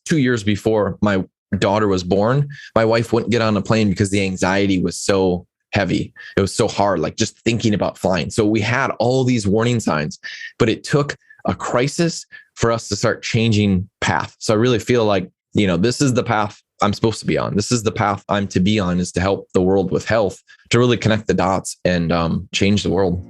2 years before my daughter was born, my wife wouldn't get on a plane because the anxiety was so heavy. It was so hard, like just thinking about flying. So we had all these warning signs, but it took a crisis for us to start changing path. So I really feel like, this is the path I'm supposed to be on. This is the path I'm to be on, is to help the world with health, to really connect the dots and change the world.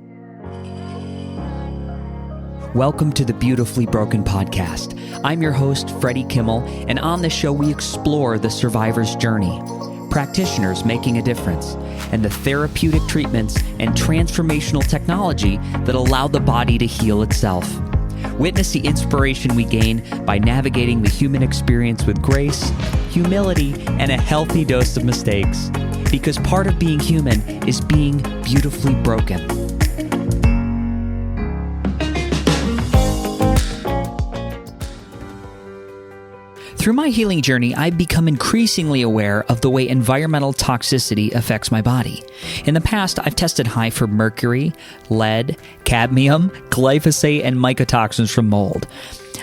Welcome to the Beautifully Broken podcast. I'm your host, Freddie Kimmel, and on this show, we explore the survivor's journey, practitioners making a difference, and the therapeutic treatments and transformational technology that allow the body to heal itself. Witness the inspiration we gain by navigating the human experience with grace, humility, and a healthy dose of mistakes. Because part of being human is being beautifully broken. Through my healing journey, I've become increasingly aware of the way environmental toxicity affects my body. In the past, I've tested high for mercury, lead, cadmium, glyphosate, and mycotoxins from mold.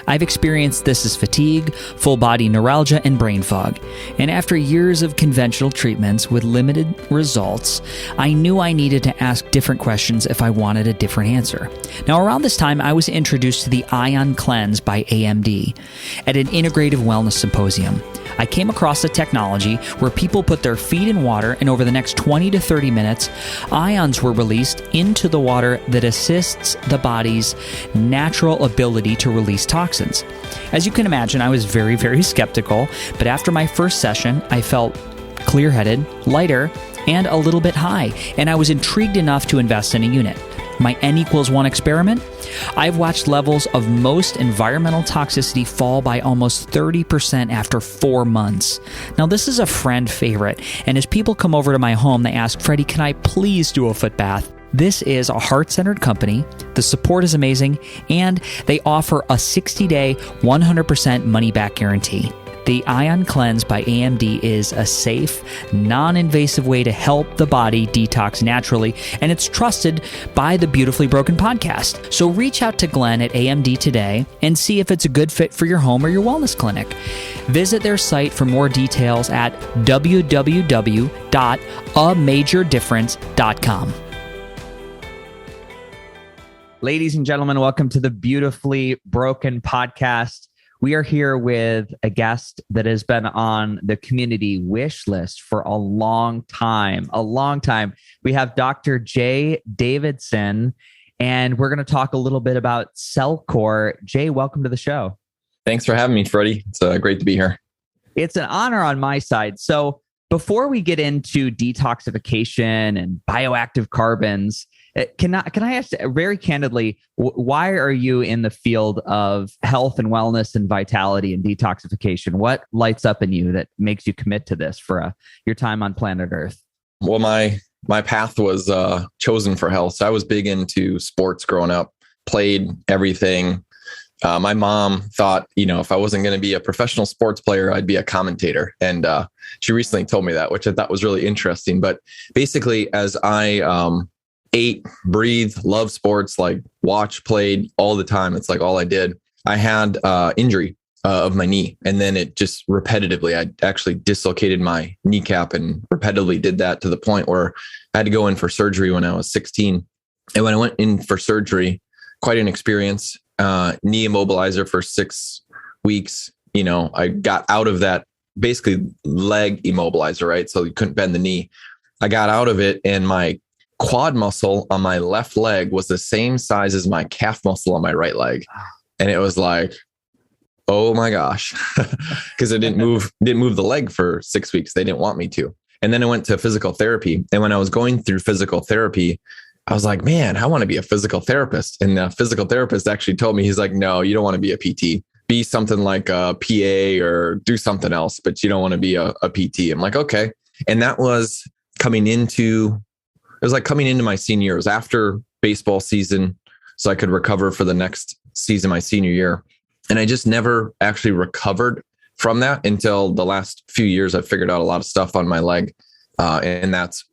I've experienced this as fatigue, full body neuralgia, and brain fog. And after years of conventional treatments with limited results, I knew I needed to ask different questions if I wanted a different answer. Now, around this time, I was introduced to the Ion Cleanse by AMD at an integrative wellness symposium. I came across a technology where people put their feet in water, and over the next 20 to 30 minutes, ions were released into the water that assists the body's natural ability to release toxins. As you can imagine, I was very, very skeptical, but after my first session, I felt clear-headed, lighter, and a little bit high, and I was intrigued enough to invest in a unit. My N=1 experiment, I've watched levels of most environmental toxicity fall by almost 30% after 4 months. Now, this is a friend favorite, and as people come over to my home, they ask, Freddie, can I please do a foot bath? This is a heart-centered company, the support is amazing, and they offer a 60-day, 100% money-back guarantee. The Ion Cleanse by AMD is a safe, non-invasive way to help the body detox naturally, and it's trusted by the Beautifully Broken podcast. So reach out to Glenn at AMD today and see if it's a good fit for your home or your wellness clinic. Visit their site for more details at www.amajordifference.com. Ladies and gentlemen, welcome to the Beautifully Broken podcast. We are here with a guest that has been on the community wish list for a long time. We have Dr. Jay Davidson, and we're going to talk a little bit about CellCore. Jay, welcome to the show. Thanks for having me, Freddie. It's great to be here. It's an honor on my side. So before we get into detoxification and bioactive carbons, can I ask very candidly, why are you in the field of health and wellness and vitality and detoxification? What lights up in you that makes you commit to this for your time on planet Earth? Well, my path was chosen for health. So I was big into sports growing up, played everything. My mom thought, if I wasn't going to be a professional sports player, I'd be a commentator. And she recently told me that, which I thought was really interesting. But basically, as I ate, breathed, loved sports, like watched, played all the time. It's like all I did. I had injury of my knee. And then it just repetitively, I actually dislocated my kneecap and repetitively did that to the point where I had to go in for surgery when I was 16. And when I went in for surgery, quite an experience, knee immobilizer for 6 weeks. I got out of that, basically leg immobilizer, right? So you couldn't bend the knee. I got out of it, and my quad muscle on my left leg was the same size as my calf muscle on my right leg. And it was like, oh my gosh, because I didn't move the leg for 6 weeks. They didn't want me to. And then I went to physical therapy. And when I was going through physical therapy, I was like, man, I want to be a physical therapist. And the physical therapist actually told me, he's like, no, you don't want to be a PT. Be something like a PA or do something else, but you don't want to be a PT. I'm like, okay. And that was coming into my senior year. It was after baseball season, so I could recover for the next season, my senior year. And I just never actually recovered from that until the last few years. I figured out a lot of stuff on my leg, and that's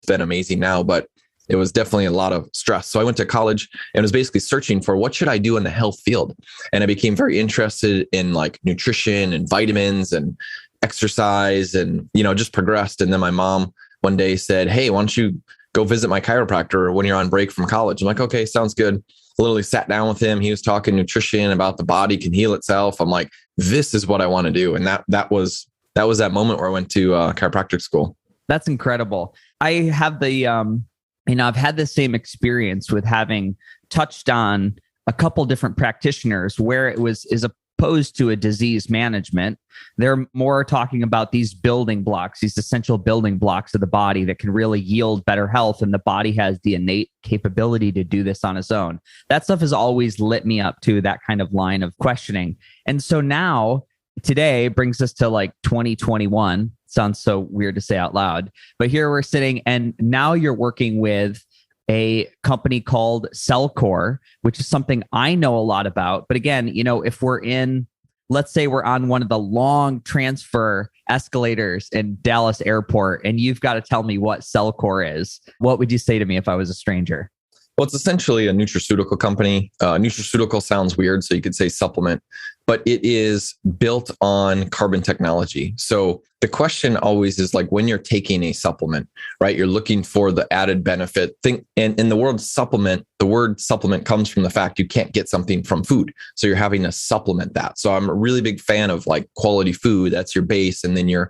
been amazing now. But it was definitely a lot of stress. So I went to college and was basically searching for what should I do in the health field. And I became very interested in like nutrition and vitamins and exercise and, just progressed. And then my mom one day said, "Hey, why don't you go visit my chiropractor when you're on break from college?" I'm like, "Okay, sounds good." I literally sat down with him. He was talking nutrition, about the body can heal itself. I'm like, this is what I want to do. And that was that moment where I went to chiropractic school. That's incredible. I have I've had the same experience with having touched on a couple different practitioners where it is opposed to a disease management. They're more talking about these building blocks, these essential building blocks of the body that can really yield better health. And the body has the innate capability to do this on its own. That stuff has always lit me up to that kind of line of questioning. And so now today brings us to like 2021. Sounds so weird to say out loud, but here we're sitting and now you're working with a company called Cellcore, which is something I know a lot about. But again, if let's say we're on one of the long transfer escalators in Dallas airport and you've got to tell me what Cellcore is, what would you say to me if I was a stranger? Well, it's essentially a nutraceutical company. Nutraceutical sounds weird, so you could say supplement, but it is built on carbon technology. So the question always is like when you're taking a supplement, right? You're looking for the added benefit. And in the word supplement comes from the fact you can't get something from food. So you're having to supplement that. So I'm a really big fan of like quality food. That's your base. And then you're,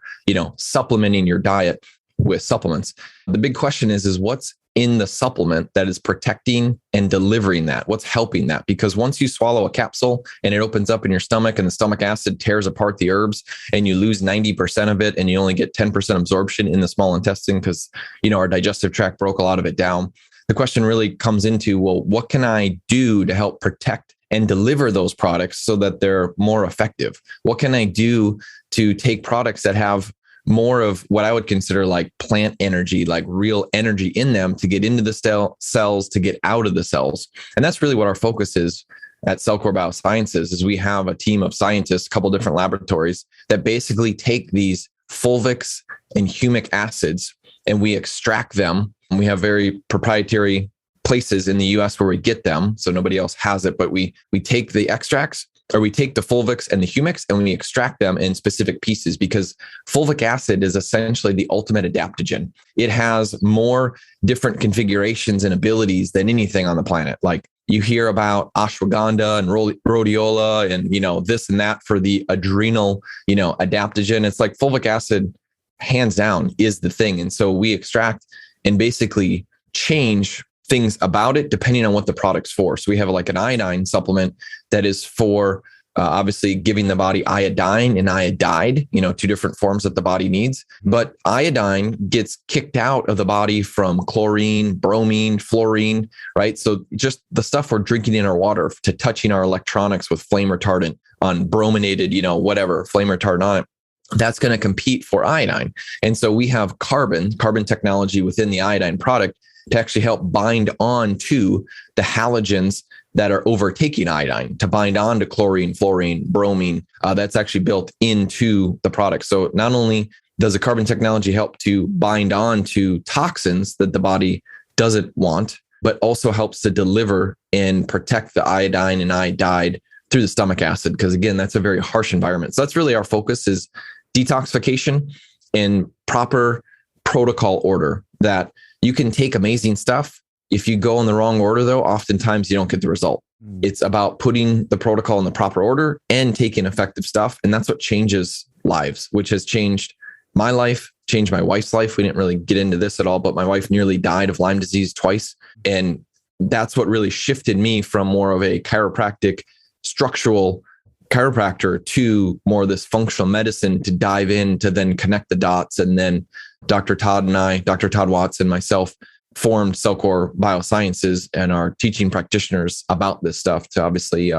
supplementing your diet with supplements. The big question is what's in the supplement that is protecting and delivering that? What's helping that? Because once you swallow a capsule and it opens up in your stomach and the stomach acid tears apart the herbs and you lose 90% of it and you only get 10% absorption in the small intestine because, our digestive tract broke a lot of it down. The question really comes into, well, what can I do to help protect and deliver those products so that they're more effective? What can I do to take products that have more of what I would consider like plant energy, like real energy in them to get into the cells, to get out of the cells. And that's really what our focus is at Cellcore Biosciences is we have a team of scientists, a couple different laboratories that basically take these fulvics and humic acids and we extract them. And we have very proprietary places in the US where we get them. So nobody else has it, but we take the extracts or we take the fulvics and the humics and we extract them in specific pieces because fulvic acid is essentially the ultimate adaptogen. It has more different configurations and abilities than anything on the planet. Like you hear about ashwagandha and rhodiola and, this and that for the adrenal, adaptogen. It's like fulvic acid, hands down, is the thing. And so we extract and basically change things about it depending on what the product's for. So we have like an iodine supplement that is for obviously giving the body iodine and iodide, two different forms that the body needs. But iodine gets kicked out of the body from chlorine, bromine, fluorine, right? So just the stuff we're drinking in our water to touching our electronics with flame retardant on brominated, whatever, flame retardant on it. That's going to compete for iodine. And so we have carbon technology within the iodine product to actually help bind on to the halogens that are overtaking iodine, to bind on to chlorine, fluorine, bromine. That's actually built into the product. So not only does the carbon technology help to bind on to toxins that the body doesn't want, but also helps to deliver and protect the iodine and iodide through the stomach acid. Because again, that's a very harsh environment. So that's really our focus is detoxification in proper protocol order that you can take amazing stuff. If you go in the wrong order, though, oftentimes you don't get the result. It's about putting the protocol in the proper order and taking effective stuff. And that's what changes lives, which has changed my life, changed my wife's life. We didn't really get into this at all, but my wife nearly died of Lyme disease twice. And that's what really shifted me from more of a chiropractic structural chiropractor to more of this functional medicine to dive in to then connect the dots. And then Dr. Todd Watts and myself formed Cellcore Biosciences and are teaching practitioners about this stuff to obviously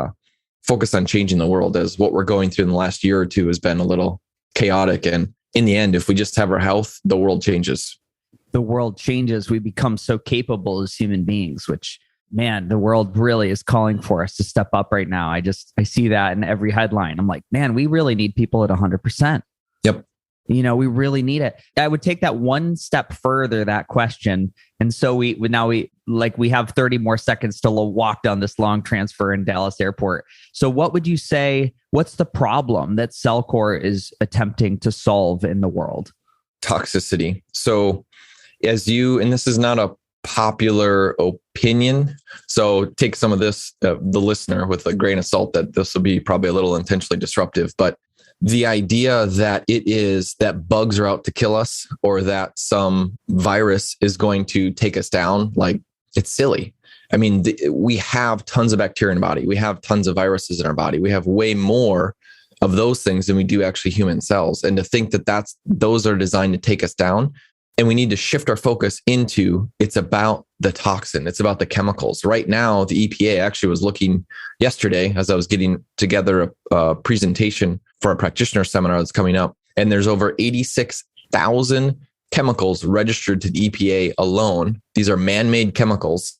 focus on changing the world, as what we're going through in the last year or two has been a little chaotic. And in the end, if we just have our health, the world changes. The world changes. We become so capable as human beings, which, man, the world really is calling for us to step up right now. I see that in every headline. I'm like, man, we really need people at 100%. Yep. We really need it. I would take that one step further, that question. And so we have 30 more seconds to walk down this long transfer in Dallas airport. So what would you say, what's the problem that Cellcore is attempting to solve in the world? Toxicity. So and this is not a popular opinion, so take some of this, the listener, with a grain of salt, that this will be probably a little intentionally disruptive, but the idea that it is that bugs are out to kill us, or that some virus is going to take us down, like, it's silly. I mean, we have tons of bacteria in our body. We have tons of viruses in our body. We have way more of those things than we do actually human cells. And to think that those are designed to take us down, and we need to shift our focus into, it's about the toxin. It's about the chemicals. Right now, the EPA actually was looking yesterday, as I was getting together a presentation for a practitioner seminar that's coming up, and there's over 86,000 chemicals registered to the EPA alone. These are man-made chemicals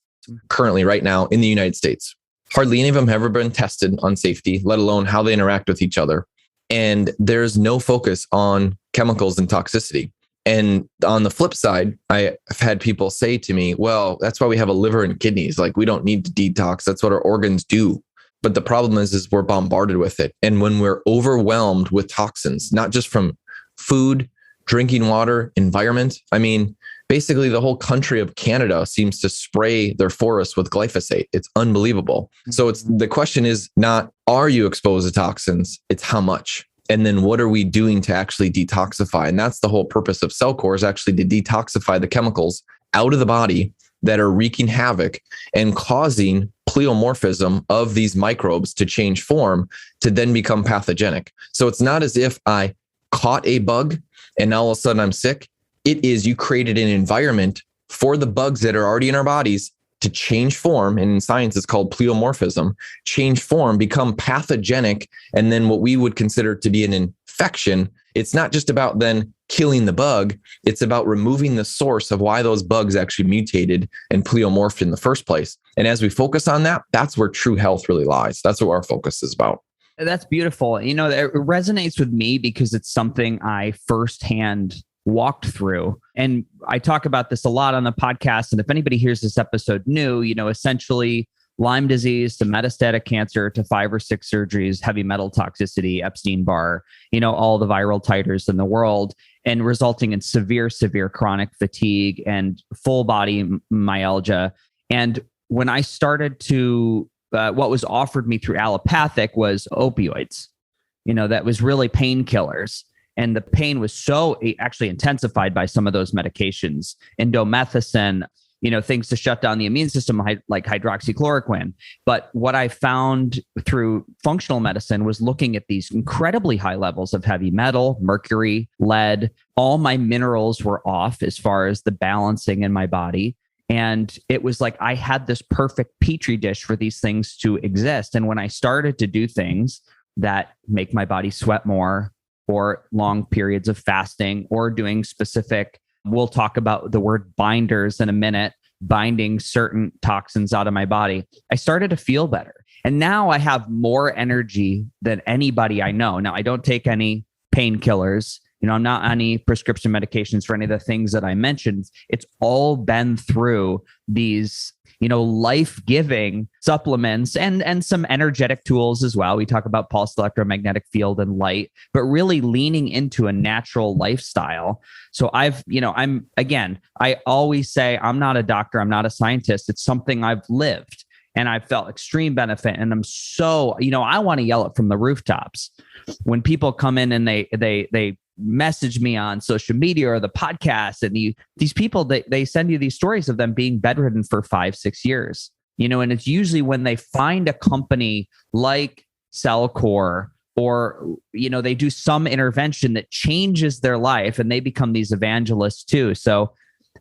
currently right now in the United States. Hardly any of them have ever been tested on safety, let alone how they interact with each other. And there's no focus on chemicals and toxicity. And on the flip side, I've had people say to me, well, that's why we have a liver and kidneys. Like, we don't need to detox. That's what our organs do. But the problem is we're bombarded with it. And when we're overwhelmed with toxins, not just from food, drinking water, environment, I mean, basically the whole country of Canada seems to spray their forests with glyphosate. It's unbelievable. So the question is not, are you exposed to toxins? It's how much. And then what are we doing to actually detoxify? And that's the whole purpose of Cellcore, is actually to detoxify the chemicals out of the body that are wreaking havoc and causing pleomorphism of these microbes to change form to then become pathogenic. So it's not as if I caught a bug and now all of a sudden I'm sick. It is, you created an environment for the bugs that are already in our bodies to change form. And in science, it's called pleomorphism, change form, become pathogenic. And then what we would consider to be an infection, it's not just about then killing the bug. It's about removing the source of why those bugs actually mutated and pleomorphed in the first place. And as we focus on that, that's where true health really lies. That's what our focus is about. That's beautiful. It resonates with me because it's something I firsthand walked through. And I talk about this a lot on the podcast. And if anybody hears this episode new, essentially Lyme disease to metastatic cancer to 5 or 6 surgeries, heavy metal toxicity, Epstein-Barr, all the viral titers in the world, and resulting in severe chronic fatigue and full body myalgia. And when I started to, what was offered me through allopathic was opioids, that was really painkillers. And the pain was so actually intensified by some of those medications, indomethacin, things to shut down the immune system, like hydroxychloroquine. But what I found through functional medicine was looking at these incredibly high levels of heavy metal, mercury, lead. All my minerals were off as far as the balancing in my body. And it was like I had this perfect petri dish for these things to exist. And when I started to do things that make my body sweat more, or long periods of fasting, or doing specific, we'll talk about the word binders in a minute, binding certain toxins out of my body, I started to feel better. And now I have more energy than anybody I know. Now, I don't take any painkillers. I'm not on any prescription medications for any of the things that I mentioned. It's all been through these, life-giving supplements and some energetic tools as well. We talk about pulsed electromagnetic field and light, but really leaning into a natural lifestyle. So I always say I'm not a doctor. I'm not a scientist. It's something I've lived and I've felt extreme benefit. And I'm so, I want to yell it from the rooftops when people come in and they message me on social media or the podcast, and these people, they send you these stories of them being bedridden for 5-6 years, and it's usually when they find a company like Cellcore, or, they do some intervention that changes their life and they become these evangelists too. So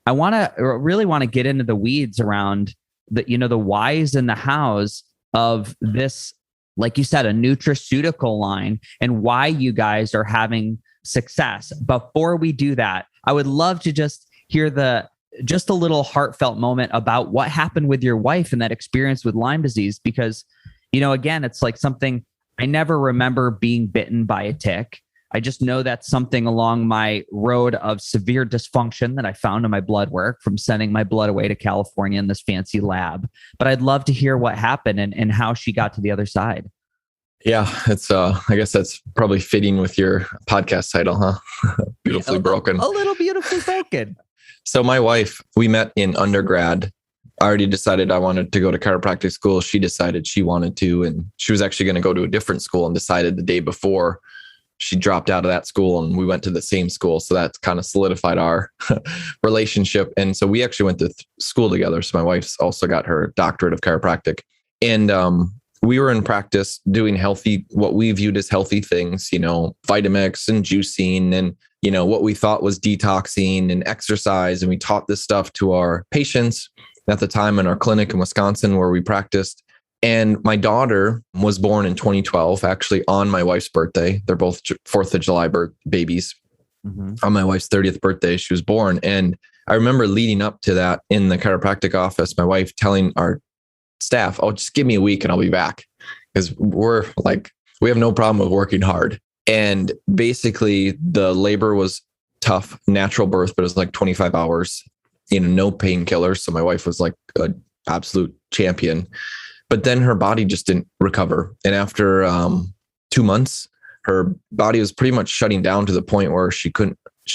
I really want to get into the weeds around the whys and the hows of this, like you said, a nutraceutical line, and why you guys are having success. Before we do that, I would love to just hear just a little heartfelt moment about what happened with your wife and that experience with Lyme disease, because, again, it's like something I never remember being bitten by a tick. I just know that's something along my road of severe dysfunction that I found in my blood work from sending my blood away to California in this fancy lab. But I'd love to hear what happened and how she got to the other side. Yeah, it's I guess that's probably fitting with your podcast title, huh? Beautifully broken. A little beautifully broken. So my wife, we met in undergrad. I already decided I wanted to go to chiropractic school. She decided she wanted to, and she was actually going to go to a different school and decided the day before. She dropped out of that school and we went to the same school. So that's kind of solidified our relationship. And so we actually went to school together. So my wife's also got her doctorate of chiropractic. And we were in practice doing what we viewed as healthy things, Vitamix and juicing and, what we thought was detoxing and exercise. And we taught this stuff to our patients at the time in our clinic in Wisconsin where we practiced. And my daughter was born in 2012, actually on my wife's birthday. They're both 4th of July babies. Mm-hmm. On my wife's 30th birthday, she was born. And I remember leading up to that in the chiropractic office, my wife telling our staff, "Oh, just give me a week and I'll be back." Because we have no problem with working hard. And basically the labor was tough, natural birth, but it was like 25 hours, no painkillers. So my wife was like an absolute champion. But then her body just didn't recover. And after 2 months, her body was pretty much shutting down to the point where she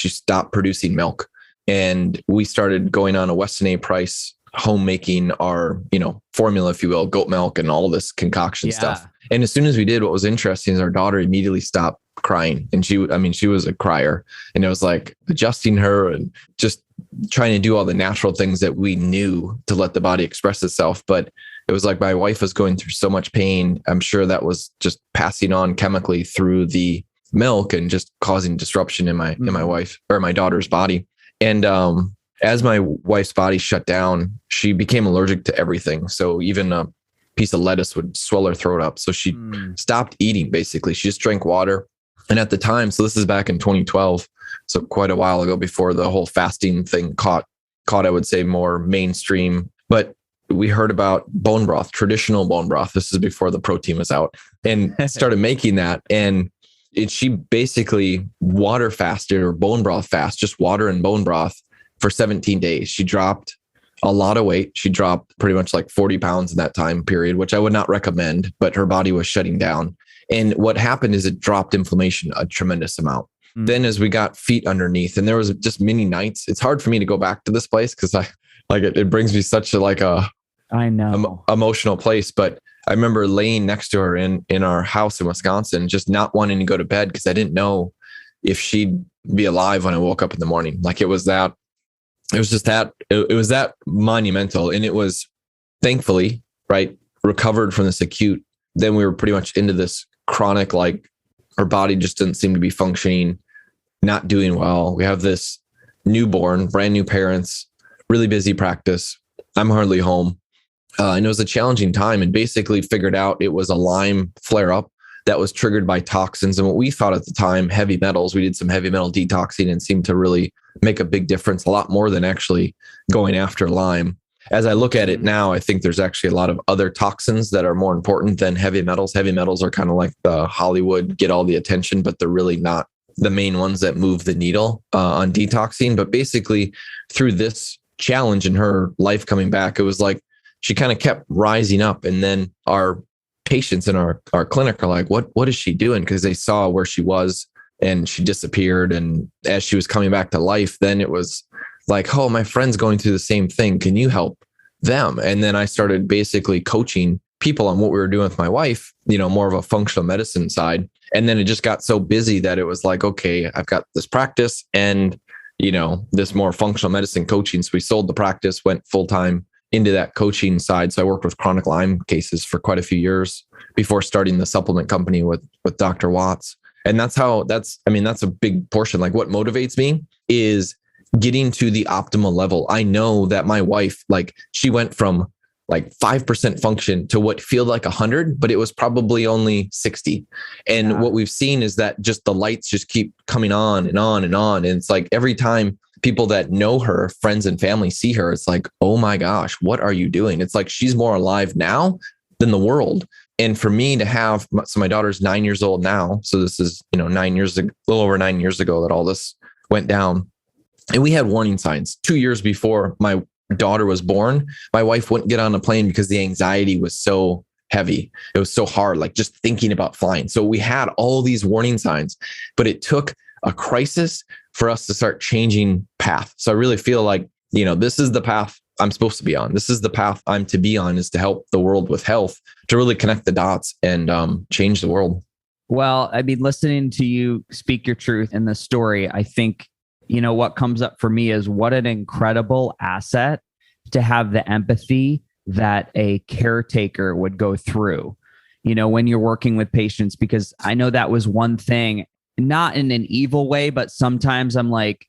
stopped producing milk. And we started going on a Weston A. Price homemaking our, formula, if you will, goat milk and all this concoction stuff. And as soon as we did, what was interesting is our daughter immediately stopped crying. And she was a crier, and it was like adjusting her and just trying to do all the natural things that we knew to let the body express itself. But it was like my wife was going through so much pain. I'm sure that was just passing on chemically through the milk and just causing disruption in my wife or my daughter's body. And as my wife's body shut down, she became allergic to everything. So even a piece of lettuce would swell her throat up. So she stopped eating, basically. She just drank water. And at the time, so this is back in 2012, so quite a while ago before the whole fasting thing caught, I would say, more mainstream. But we heard about bone broth, traditional bone broth. This is before the protein was out, and started making that. And she basically water fasted or bone broth fast, just water and bone broth for 17 days. She dropped a lot of weight. She dropped pretty much like 40 pounds in that time period, which I would not recommend, but her body was shutting down. And what happened is it dropped inflammation a tremendous amount. Then as we got feet underneath, and there was just many nights, it's hard for me to go back to this place because it brings me such a emotional place. But I remember laying next to her in our house in Wisconsin, just not wanting to go to bed because I didn't know if she'd be alive when I woke up in the morning. Like it was that monumental. And it was thankfully, right, recovered from this acute. Then we were pretty much into this chronic, like her body just didn't seem to be functioning, not doing well. We have this newborn, brand new parents, really busy practice. I'm hardly home. And it was a challenging time, and basically figured out it was a Lyme flare up that was triggered by toxins. And what we thought at the time, heavy metals, we did some heavy metal detoxing and seemed to really make a big difference, a lot more than actually going after Lyme. As I look at it now, I think there's actually a lot of other toxins that are more important than heavy metals. Heavy metals are kind of like the Hollywood, get all the attention, but they're really not the main ones that move the needle on detoxing. But basically through this challenge in her life coming back, it was like she kind of kept rising up. And then our patients in our clinic are like, what is she doing? Because they saw where she was and she disappeared. And as she was coming back to life, then it was like, oh, my friend's going through the same thing. Can you help them? And then I started basically coaching people on what we were doing with my wife, more of a functional medicine side. And then it just got so busy that it was like, okay, I've got this practice and, this more functional medicine coaching. So we sold the practice, went full time into that coaching side. So I worked with chronic Lyme cases for quite a few years before starting the supplement company with Dr. Watts. And that's a big portion. Like what motivates me is getting to the optimal level. I know that my wife, she went from 5% function to what felt like 100, but it was probably only 60. And what we've seen is that just the lights just keep coming on and on and on. And it's like every time people that know her, friends and family, see her, it's like, oh my gosh, what are you doing? It's like she's more alive now than the world. And for me to have, so my daughter's 9 years old now. So this is, 9 years ago, a little over 9 years ago that all this went down. And we had warning signs 2 years before my daughter was born. My wife wouldn't get on a plane because the anxiety was so heavy. It was so hard, like just thinking about flying. So we had all these warning signs, but it took a crisis for us to start changing path. So I really feel like, this is the path I'm supposed to be on. This is the path I'm to be on, is to help the world with health, to really connect the dots and change the world. Well, I mean, listening to you speak your truth in this story, I think, what comes up for me is what an incredible asset to have the empathy that a caretaker would go through, when you're working with patients, because I know that was one thing, not in an evil way, but sometimes I'm like,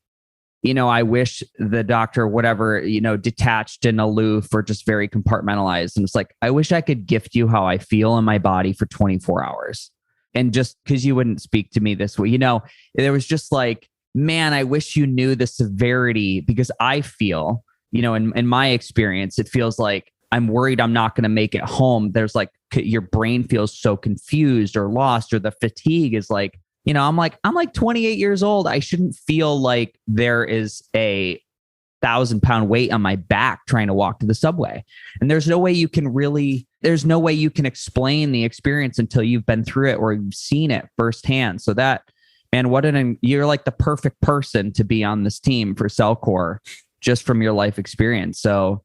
I wish the doctor, whatever, detached and aloof or just very compartmentalized. And it's like, I wish I could gift you how I feel in my body for 24 hours. And just because you wouldn't speak to me this way, there was just like, man, I wish you knew the severity, because I feel, in my experience, it feels like I'm worried I'm not going to make it home. There's like, your brain feels so confused or lost, or the fatigue is like, I'm like 28 years old. I shouldn't feel like there is a 1,000-pound weight on my back trying to walk to the subway. And there's no way you can explain the experience until you've been through it or you've seen it firsthand. So that, man, you're like the perfect person to be on this team for Cellcore, just from your life experience. So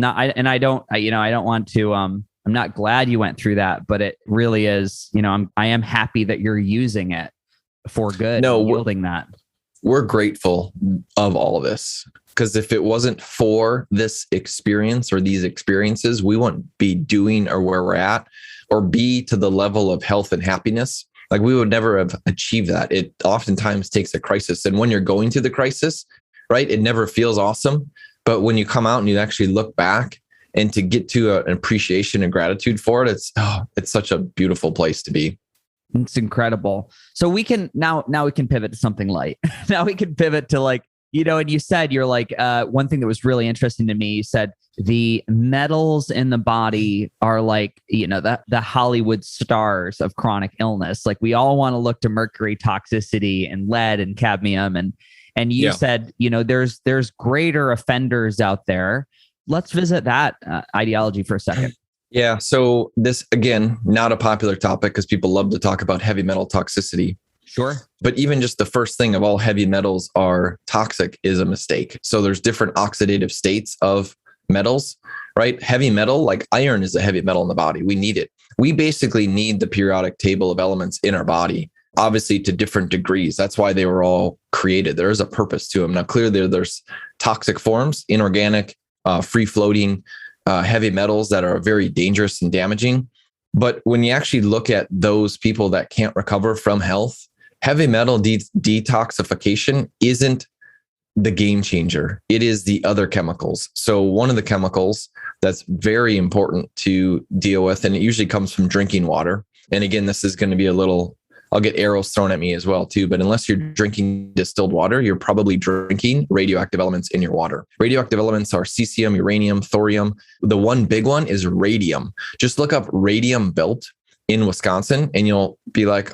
I don't want to, I'm not glad you went through that, but it really is, I am happy that you're using it for good. No, yielding that. We're grateful of all of this, because if it wasn't for this experience or these experiences, we wouldn't be doing or where we're at, or be to the level of health and happiness. Like, we would never have achieved that. It oftentimes takes a crisis. And when you're going through the crisis, right, it never feels awesome. But when you come out and you actually look back, and to get to an appreciation and gratitude for it, it's such a beautiful place to be. It's incredible. So we can now we can pivot to something light. Now we can pivot to like, and you said, you're like, one thing that was really interesting to me, you said the metals in the body are like, the Hollywood stars of chronic illness. Like, we all want to look to mercury toxicity and lead and cadmium. And you said, there's greater offenders out there. Let's visit that ideology for a second. Yeah. So this, again, not a popular topic because people love to talk about heavy metal toxicity. Sure. But even just the first thing of all heavy metals are toxic is a mistake. So there's different oxidative states of metals, right? Heavy metal, like iron, is a heavy metal in the body. We need it. We basically need the periodic table of elements in our body, obviously to different degrees. That's why they were all created. There is a purpose to them. Now, clearly there's toxic forms, inorganic, free floating heavy metals that are very dangerous and damaging. But when you actually look at those people that can't recover from health, heavy metal detoxification isn't the game changer. It is the other chemicals. So one of the chemicals that's very important to deal with, and it usually comes from drinking water. And again, this is going to be I'll get arrows thrown at me as well too, but unless you're drinking distilled water, you're probably drinking radioactive elements in your water. Radioactive elements are cesium, uranium, thorium. The one big one is radium. Just look up radium belt in Wisconsin and you'll be like,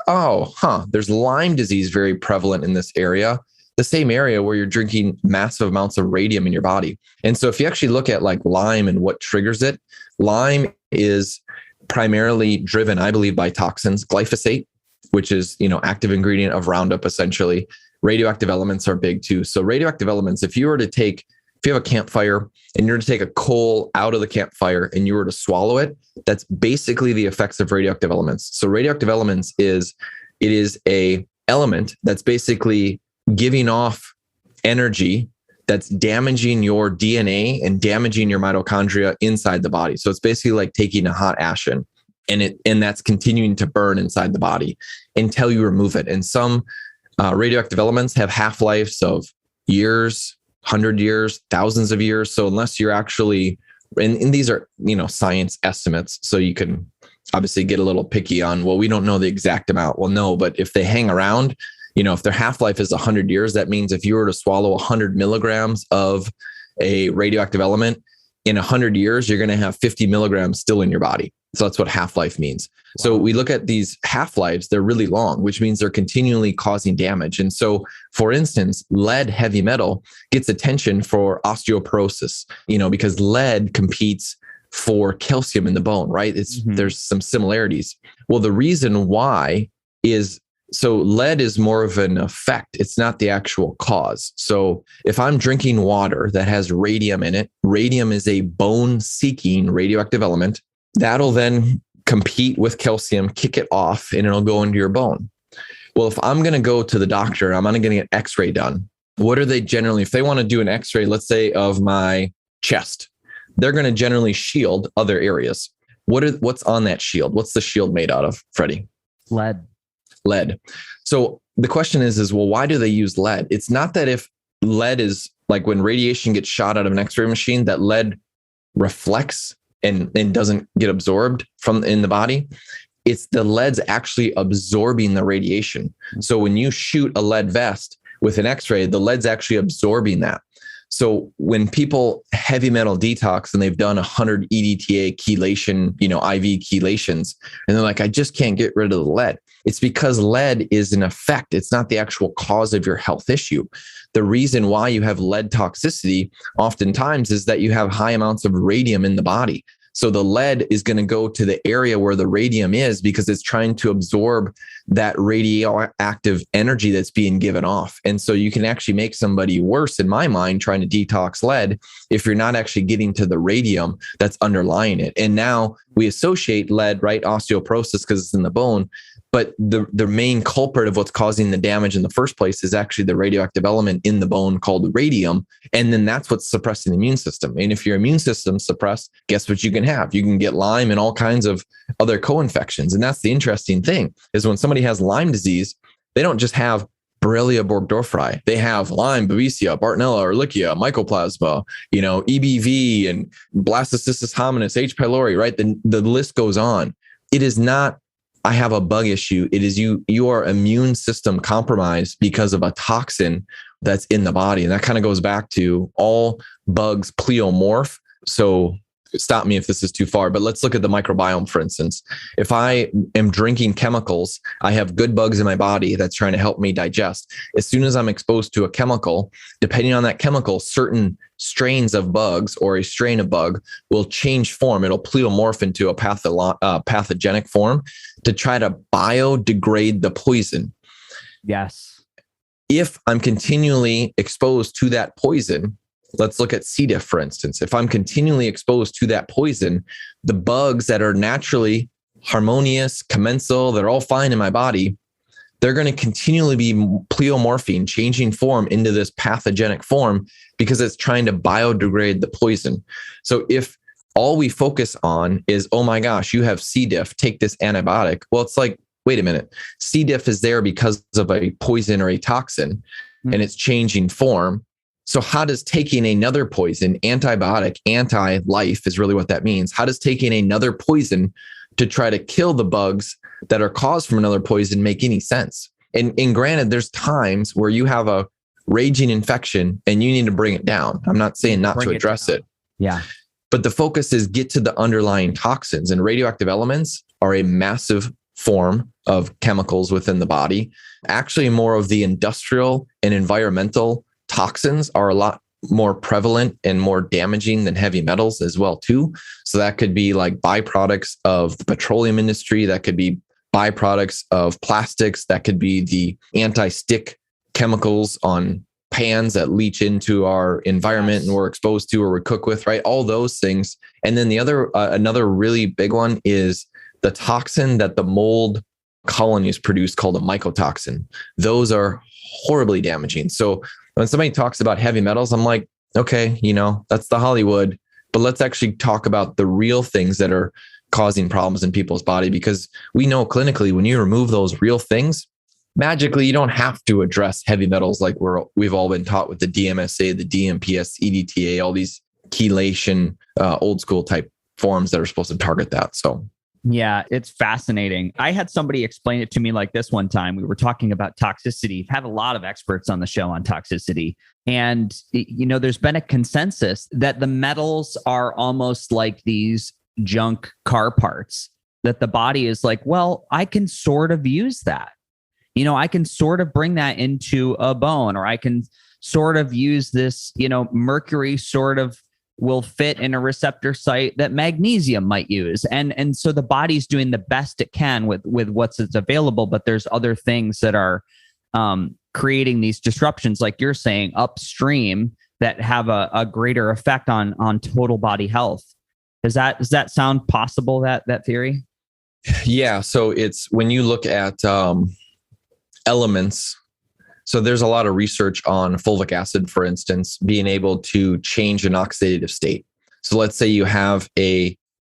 there's Lyme disease very prevalent in this area, the same area where you're drinking massive amounts of radium in your body. And so if you actually look at like Lyme and what triggers it, Lyme is primarily driven, I believe, by toxins, glyphosate, which is, active ingredient of Roundup, essentially. Radioactive elements are big too. So radioactive elements, if you have a campfire and you're to take a coal out of the campfire and you were to swallow it, that's basically the effects of radioactive elements. So radioactive elements is a element that's basically giving off energy that's damaging your DNA and damaging your mitochondria inside the body. So it's basically like taking a hot ashen. And that's continuing to burn inside the body until you remove it. And some radioactive elements have half-lives of years, 100 years, thousands of years. So unless you're actually, and these are, science estimates. So you can obviously get a little picky on, well, we don't know the exact amount. Well, no, but if they hang around, if their half-life is 100 years, that means if you were to swallow 100 milligrams of a radioactive element, in 100 years, you're going to have 50 milligrams still in your body. So that's what half-life means. Wow. So we look at these half-lives, they're really long, which means they're continually causing damage. And so, for instance, lead heavy metal gets attention for osteoporosis, because lead competes for calcium in the bone, right? There's some similarities. Well, the reason why is, so lead is more of an effect. It's not the actual cause. So if I'm drinking water that has radium in it, radium is a bone-seeking radioactive element. That'll then compete with calcium, kick it off, and it'll go into your bone. Well, if I'm going to go to the doctor, I'm going to get an x-ray done. What are they generally, if they want to do an x-ray, let's say of my chest, they're going to generally shield other areas. What's on that shield? What's the shield made out of, Freddie? Lead. So the question is, well, why do they use lead? It's not that if lead is like when radiation gets shot out of an x-ray machine, that lead reflects and doesn't get absorbed from in the body. It's the lead's actually absorbing the radiation. So when you shoot a lead vest with an x-ray, the lead's actually absorbing that. So when people heavy metal detox and they've done 100 EDTA chelation, IV chelations, and they're like, I just can't get rid of the lead. It's because lead is an effect. It's not the actual cause of your health issue. The reason why you have lead toxicity oftentimes is that you have high amounts of radium in the body. So the lead is going to go to the area where the radium is because it's trying to absorb that radioactive energy that's being given off. And so you can actually make somebody worse, in my mind, trying to detox lead if you're not actually getting to the radium that's underlying it. And now we associate lead, right? Osteoporosis because it's in the bone. But the main culprit of what's causing the damage in the first place is actually the radioactive element in the bone called radium. And then that's what's suppressing the immune system. And if your immune system's suppressed, guess what you can have? You can get Lyme and all kinds of other co-infections. And that's the interesting thing is when somebody has Lyme disease, they don't just have Borrelia burgdorferi. They have Lyme, Babesia, Bartonella, Ehrlichia, Mycoplasma, EBV and Blastocystis hominis, H. pylori, right? The list goes on. It is not, I have a bug issue. It is your immune system compromised because of a toxin that's in the body. And that kind of goes back to all bugs pleomorph. So stop me if this is too far, but let's look at the microbiome, for instance. If I am drinking chemicals, I have good bugs in my body that's trying to help me digest. As soon as I'm exposed to a chemical, depending on that chemical, certain strains of bugs or a strain of bug will change form. It'll pleomorph into a pathogenic form to try to biodegrade the poison. Yes. If I'm continually exposed to that poison, let's look at C. diff, for instance. If I'm continually exposed to that poison, the bugs that are naturally harmonious, commensal, they're all fine in my body, they're going to continually be pleomorphing, changing form into this pathogenic form because it's trying to biodegrade the poison. So if all we focus on is, oh my gosh, you have C. diff, take this antibiotic. Well, it's like, wait a minute. C. diff is there because of a poison or a toxin, and it's changing form. So how does taking another poison, antibiotic, anti-life is really what that means. How does taking another poison to try to kill the bugs that are caused from another poison make any sense? And granted, there's times where you have a raging infection and you need to bring it down. I'm not saying not to address it. Yeah. But the focus is get to the underlying toxins, and radioactive elements are a massive form of chemicals within the body. Actually, more of the industrial and environmental toxins are a lot more prevalent and more damaging than heavy metals as well too. So that could be like byproducts of the petroleum industry. That could be byproducts of plastics. That could be the anti-stick chemicals on pans that leach into our environment and we're exposed to or we cook with, right? All those things. And then the other, another really big one is the toxin that the mold colonies produce called a mycotoxin. Those are horribly damaging. So when somebody talks about heavy metals, I'm like, okay, that's the Hollywood, but let's actually talk about the real things that are causing problems in people's body, because we know clinically when you remove those real things, magically, you don't have to address heavy metals like we've all been taught with the DMSA, the DMPS, EDTA, all these chelation, old school type forms that are supposed to target that. So Yeah, it's fascinating. I had somebody explain it to me like this one time. We were talking about toxicity. We've had a lot of experts on the show on toxicity. And, there's been a consensus that the metals are almost like these junk car parts, that the body is like, well, I can sort of use that. I can sort of bring that into a bone, or I can sort of use this, mercury sort of will fit in a receptor site that magnesium might use. And so the body's doing the best it can with what's available, but there's other things that are creating these disruptions, like you're saying, upstream, that have a greater effect on total body health. Does that sound possible, that theory? Yeah. So it's when you look at elements. So there's a lot of research on fulvic acid, for instance, being able to change an oxidative state. So let's say you have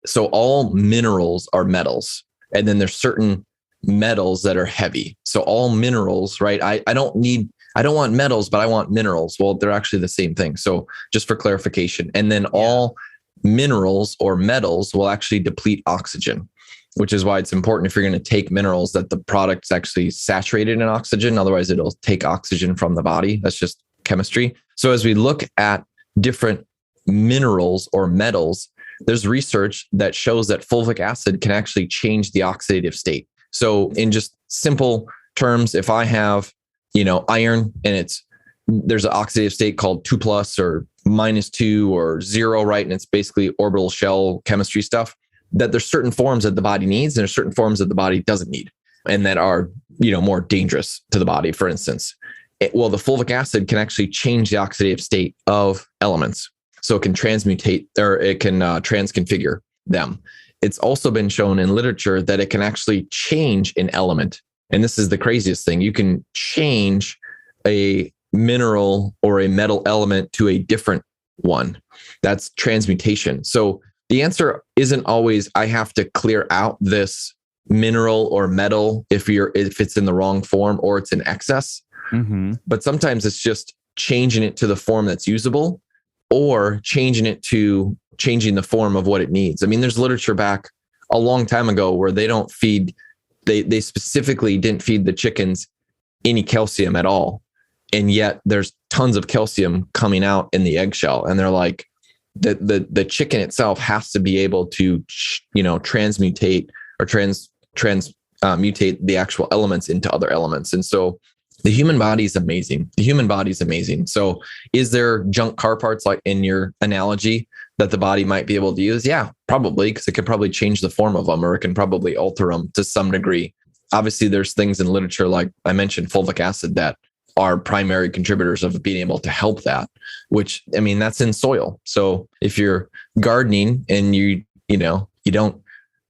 so all minerals are metals, and then there's certain metals that are heavy. So all minerals, right? I don't want metals, but I want minerals. Well, they're actually the same thing. So just for clarification. And then all minerals or metals will actually deplete oxygen, which is why it's important, if you're going to take minerals, that the product's actually saturated in oxygen. Otherwise, it'll take oxygen from the body. That's just chemistry. So as we look at different minerals or metals, there's research that shows that fulvic acid can actually change the oxidative state. So in just simple terms, if I have, iron and there's an oxidative state called 2+ or -2 or 0, right? And it's basically orbital shell chemistry stuff. That there's certain forms that the body needs and there's certain forms that the body doesn't need, and that are, more dangerous to the body, for instance. The fulvic acid can actually change the oxidative state of elements. So it can transmutate, or it can transconfigure them. It's also been shown in literature that it can actually change an element. And this is the craziest thing. You can change a mineral or a metal element to a different one. That's transmutation. So the answer isn't always, I have to clear out this mineral or metal if it's in the wrong form or it's in excess. Mm-hmm. But sometimes it's just changing it to the form that's usable, or changing the form of what it needs. I mean, there's literature back a long time ago where they specifically didn't feed the chickens any calcium at all. And yet there's tons of calcium coming out in the eggshell. And they're like, the chicken itself has to be able to, transmutate or mutate the actual elements into other elements. And so the human body is amazing. So is there junk car parts, like in your analogy, that the body might be able to use? Yeah, probably, because it could probably change the form of them, or it can probably alter them to some degree. Obviously, there's things in literature, like I mentioned, fulvic acid, that are primary contributors of being able to help that, which, I mean, that's in soil. So if you're gardening and you don't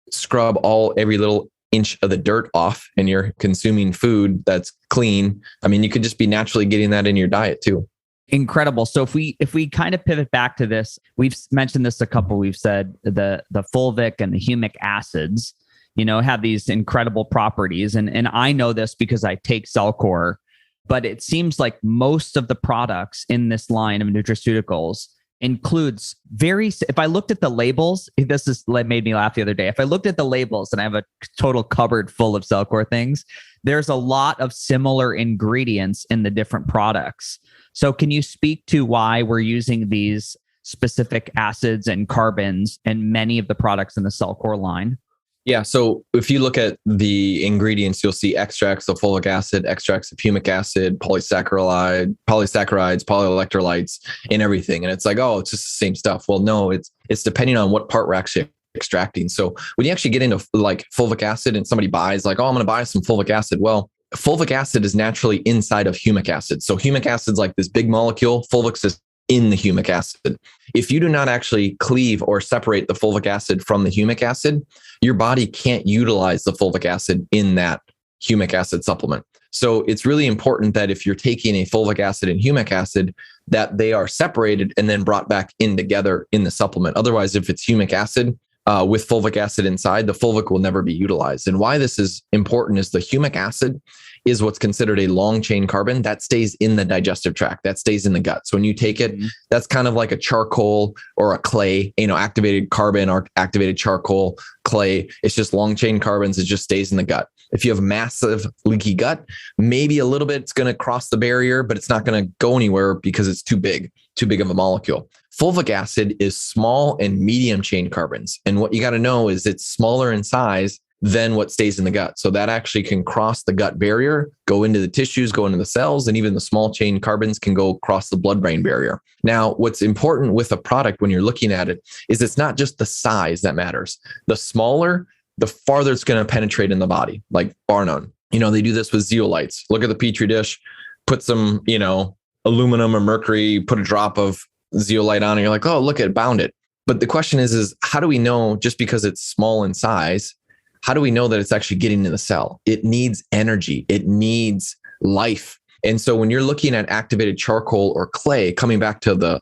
scrub every little inch of the dirt off, and you're consuming food that's clean, I mean, you could just be naturally getting that in your diet too. Incredible. So if we kind of pivot back to this, we've mentioned this a couple, we've said the fulvic and the humic acids, have these incredible properties. And I know this because I take Cellcore. But it seems like most of the products in this line of nutraceuticals includes if I looked at the labels, this made me laugh the other day. If I looked at the labels, and I have a total cupboard full of Cellcore things, there's a lot of similar ingredients in the different products. So can you speak to why we're using these specific acids and carbons in many of the products in the Cellcore line? Yeah. So if you look at the ingredients, you'll see extracts of folic acid, extracts of humic acid, polysaccharides, polyelectrolytes, and everything. And it's like, oh, it's just the same stuff. Well, no, it's depending on what part we're actually extracting. So when you actually get into like fulvic acid, and somebody buys like, oh, I'm going to buy some fulvic acid. Well, fulvic acid is naturally inside of humic acid. So humic acid is like this big molecule. Fulvic is in the humic acid. If you do not actually cleave or separate the fulvic acid from the humic acid, your body can't utilize the fulvic acid in that humic acid supplement. So it's really important that if you're taking a fulvic acid and humic acid, that they are separated and then brought back in together in the supplement. Otherwise, if it's humic acid with fulvic acid inside, the fulvic will never be utilized. And why this is important is the humic acid is what's considered a long chain carbon that stays in the digestive tract, that stays in the gut. So when you take it, that's kind of like a charcoal or a clay, activated carbon or activated charcoal, clay. It's just long chain carbons. It just stays in the gut. If you have massive leaky gut, maybe a little bit it's going to cross the barrier, but it's not going to go anywhere because it's too big of a molecule. Fulvic acid is small and medium chain carbons. And what you got to know is it's smaller in size than what stays in the gut. So that actually can cross the gut barrier, go into the tissues, go into the cells, and even the small chain carbons can go across the blood-brain barrier. Now, what's important with a product when you're looking at it is it's not just the size that matters. The smaller, the farther it's going to penetrate in the body, like bar none. They do this with zeolites. Look at the Petri dish, put some, aluminum or mercury, put a drop of zeolite on it. You're like, oh, look, it bound it. But the question is how do we know just because it's small in size, how do we know that it's actually getting in the cell? It needs energy. It needs life. And so when you're looking at activated charcoal or clay, coming back to the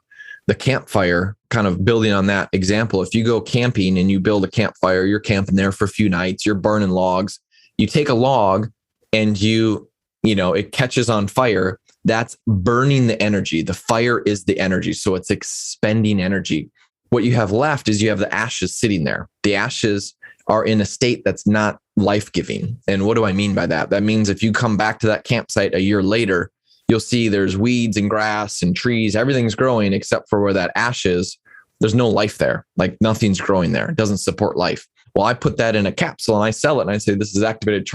campfire, kind of building on that example, if you go camping and you build a campfire, you're camping there for a few nights, you're burning logs, you take a log and it catches on fire, that's burning the energy. The fire is the energy. So it's expending energy. What you have left is you have the ashes sitting there. The ashes are in a state that's not life-giving. And what do I mean by that? That means if you come back to that campsite a year later, you'll see there's weeds and grass and trees, everything's growing except for where that ash is. There's no life there. Like nothing's growing there. It doesn't support life. Well, I put that in a capsule and I sell it and I say, this is activated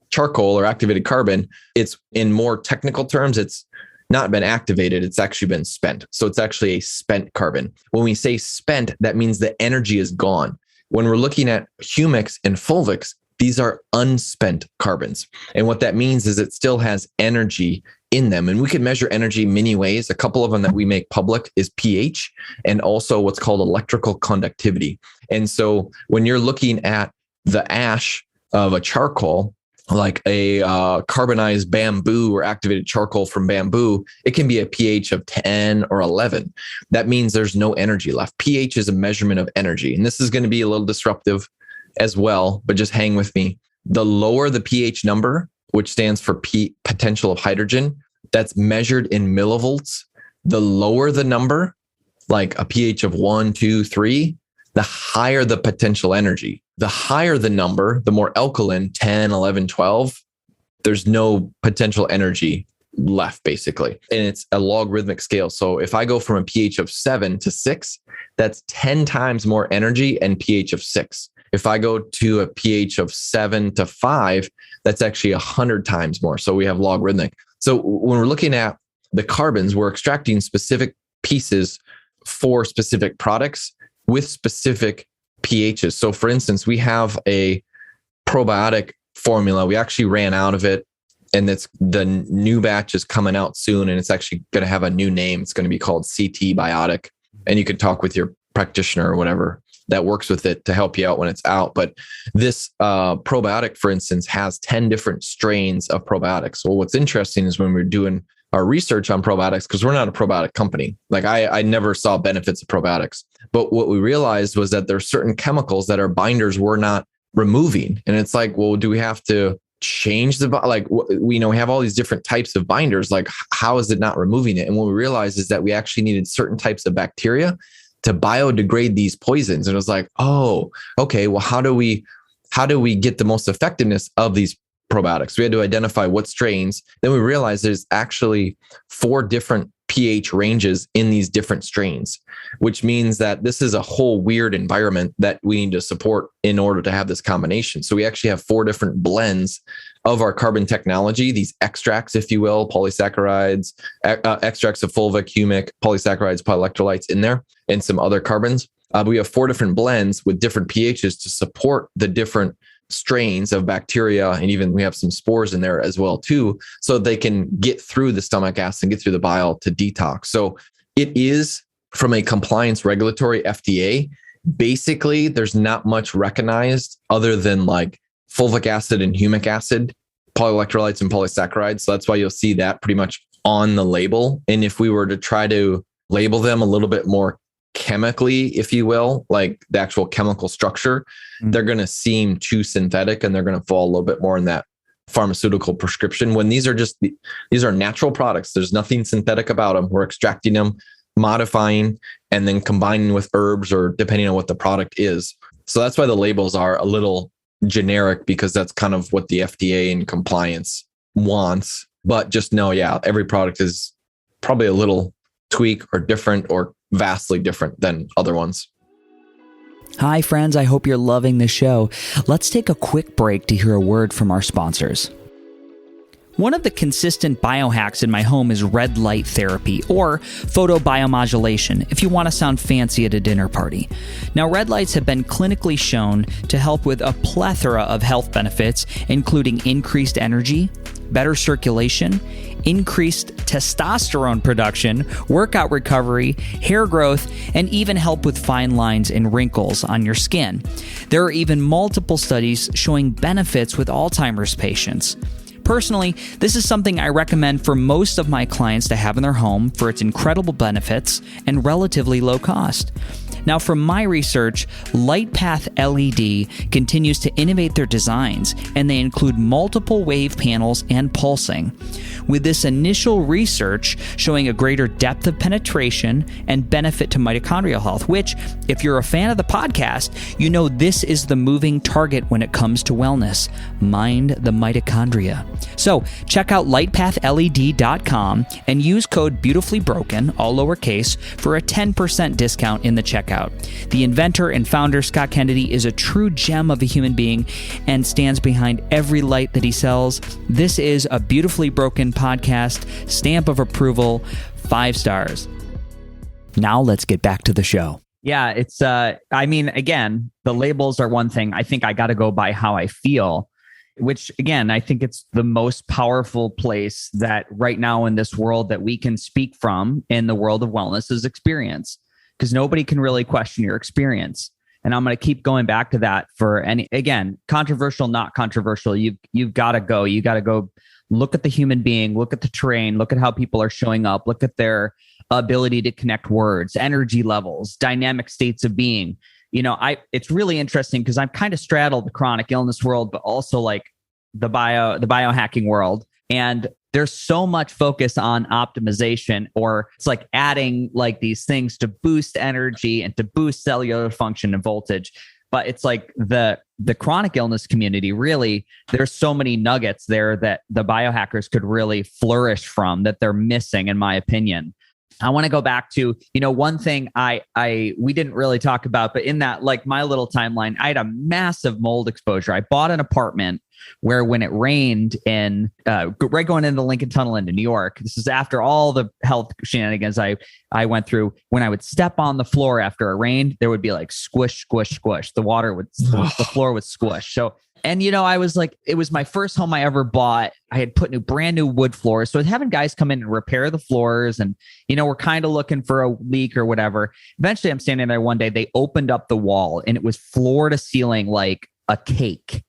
charcoal or activated carbon. It's in more technical terms, it's not been activated. It's actually been spent. So it's actually a spent carbon. When we say spent, that means the energy is gone. When we're looking at humics and fulvics, these are unspent carbons. And what that means is it still has energy in them. And we can measure energy many ways. A couple of them that we make public is pH and also what's called electrical conductivity. And so when you're looking at the ash of a charcoal, like a carbonized bamboo or activated charcoal from bamboo, it can be a pH of 10 or 11. That means there's no energy left. pH is a measurement of energy. And this is going to be a little disruptive as well, but just hang with me. The lower the pH number, which stands for potential of hydrogen, that's measured in millivolts. The lower the number, like a pH of 1, 2, 3, the higher the potential energy. The higher the number, the more alkaline, 10, 11, 12, there's no potential energy left, basically. And it's a logarithmic scale. So if I go from a pH of 7 to 6, that's 10 times more energy and pH of 6. If I go to a pH of 7 to 5, that's actually 100 times more. So we have logarithmic. So when we're looking at the carbons, we're extracting specific pieces for specific products with specific pHs. So for instance, we have a probiotic formula. We actually ran out of it and the new batch is coming out soon and it's actually going to have a new name. It's going to be called CT Biotic. And you could talk with your practitioner or whatever that works with it to help you out when it's out. But this probiotic, for instance, has 10 different strains of probiotics. Well, what's interesting is when we're doing our research on probiotics, because we're not a probiotic company. Like I never saw benefits of probiotics. But what we realized was that there are certain chemicals that our binders were not removing. And it's like, well, do we have to change we have all these different types of binders. Like, how is it not removing it? And what we realized is that we actually needed certain types of bacteria to biodegrade these poisons. And it was like, oh, okay, well, how do we get the most effectiveness of these probiotics? We had to identify what strains. Then we realized there's actually 4 different pH ranges in these different strains, which means that this is a whole weird environment that we need to support in order to have this combination. So we actually have 4 different blends of our carbon technology, these extracts, if you will, polysaccharides, extracts of fulvic, humic, polysaccharides, polyelectrolytes in there, and some other carbons. We have 4 different blends with different pHs to support the different strains of bacteria. And even we have some spores in there as well too, so they can get through the stomach acid and get through the bile to detox. So it is, from a compliance regulatory FDA, basically there's not much recognized other than like fulvic acid and humic acid, polyelectrolytes and polysaccharides. So that's why you'll see that pretty much on the label. And if we were to try to label them a little bit more chemically, if you will, like the actual chemical structure, they're going to seem too synthetic and they're going to fall a little bit more in that pharmaceutical prescription, when these are natural products. There's nothing synthetic about them. We're extracting them, modifying, and then combining with herbs or depending on what the product is. So that's why the labels are a little generic, because that's kind of what the FDA and compliance wants. But just know, every product is probably a little tweak or different or vastly different than other ones. Hi, friends. I hope you're loving the show. Let's take a quick break to hear a word from our sponsors. One of the consistent biohacks in my home is red light therapy, or photobiomodulation, if you want to sound fancy at a dinner party. Now, red lights have been clinically shown to help with a plethora of health benefits, including increased energy, better circulation, increased testosterone production, workout recovery, hair growth, and even help with fine lines and wrinkles on your skin. There are even multiple studies showing benefits with Alzheimer's patients. Personally, this is something I recommend for most of my clients to have in their home for its incredible benefits and relatively low cost. Now, from my research, LightPath LED continues to innovate their designs, and they include multiple wave panels and pulsing. With this initial research showing a greater depth of penetration and benefit to mitochondrial health, which, if you're a fan of the podcast, you know this is the moving target when it comes to wellness. Mind the mitochondria. So check out lightpathled.com and use code BeautifullyBroken, all lowercase, for a 10% discount in the checkout. The inventor and founder, Scott Kennedy, is a true gem of a human being and stands behind every light that he sells. This is a Beautifully Broken podcast, stamp of approval, 5 stars. Now let's get back to the show. Yeah, it's, again, the labels are one thing. I think I got to go by how I feel, which, again, I think it's the most powerful place that right now in this world that we can speak from in the world of wellness is experience, because nobody can really question your experience. And I'm going to keep going back to that for any, again, controversial, not controversial. You've got to go. You got to go look at the human being, look at the terrain, look at how people are showing up, look at their ability to connect words, energy levels, dynamic states of being. It's really interesting because I'm kind of straddled the chronic illness world, but also like the biohacking world. And there's so much focus on optimization, or it's like adding like these things to boost energy and to boost cellular function and voltage. But it's like the chronic illness community, really, there's so many nuggets there that the biohackers could really flourish from that they're missing, in my opinion. I want to go back to, one thing we didn't really talk about, but in that, like my little timeline, I had a massive mold exposure. I bought an apartment where when it rained in, right going into the Lincoln Tunnel into New York, this is after all the health shenanigans I went through. When I would step on the floor after it rained, there would be like squish, squish, squish. The floor would squish. So, and I was like, it was my first home I ever bought. I had put brand new wood floors. So I was having guys come in and repair the floors, and, we're kind of looking for a leak or whatever. Eventually I'm standing there one day, they opened up the wall and it was floor to ceiling, like a cake.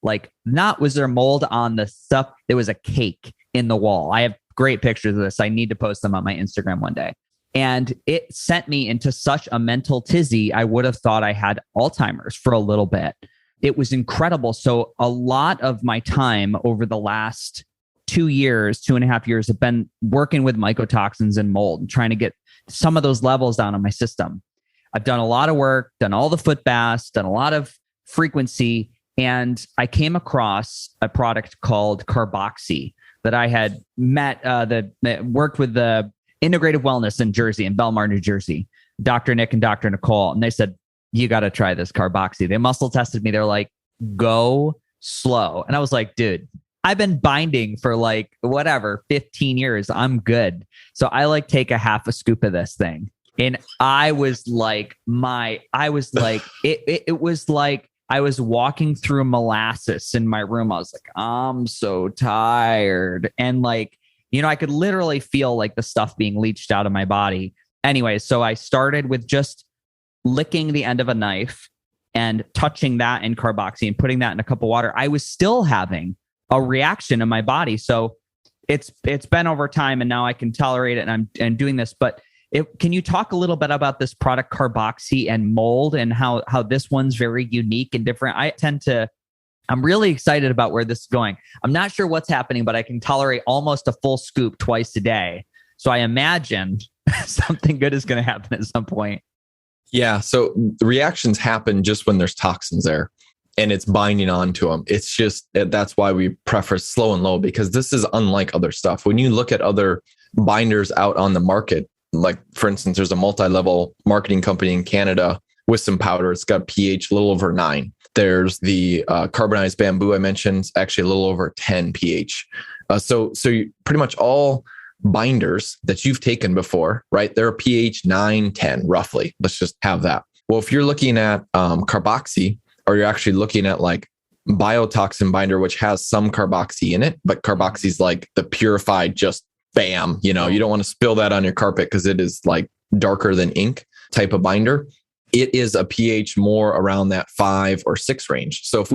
Like, not was there mold on the stuff, there was a cake in the wall. I have great pictures of this. I need to post them on my Instagram one day. And it sent me into such a mental tizzy. I would have thought I had Alzheimer's for a little bit. It was incredible. So a lot of my time over the last 2.5 years, have been working with mycotoxins and mold and trying to get some of those levels down in my system. I've done a lot of work, done all the foot baths, done a lot of frequency. And I came across a product called Carboxy that I had met, that worked with the Integrative Wellness in Jersey, in Belmar, New Jersey, Dr. Nick and Dr. Nicole. And they said, you got to try this Carboxy. They muscle tested me. They're like, go slow. And I was like, dude, I've been binding for 15 years. I'm good. So I take a half a scoop of this thing. And I was like, it was like I was walking through molasses in my room. I was like, I'm so tired. And I could literally feel the stuff being leached out of my body. Anyway, so I started with just licking the end of a knife and touching that in Carboxy and putting that in a cup of water. I was still having a reaction in my body. So it's been over time, and now I can tolerate it, and I'm doing this. But can you talk a little bit about this product Carboxy and mold, and how this one's very unique and different? I I'm really excited about where this is going. I'm not sure what's happening, but I can tolerate almost a full scoop twice a day. So I imagine something good is going to happen at some point. Yeah. So the reactions happen just when there's toxins there and it's binding onto them. It's just, that's why we prefer slow and low, because this is unlike other stuff. When you look at other binders out on the market, like for instance, there's a multi-level marketing company in Canada with some powder. It's got pH a little over 9. There's the carbonized bamboo I mentioned, actually a little over 10 pH. So pretty much all binders that you've taken before, right? They're a pH 9, 10, roughly. Let's just have that. Well, if you're looking at carboxy, or you're actually looking at like biotoxin binder, which has some carboxy in it, but carboxy is like the purified, just bam, you don't want to spill that on your carpet because it is like darker than ink type of binder. It is a pH more around that 5 or 6 range. So if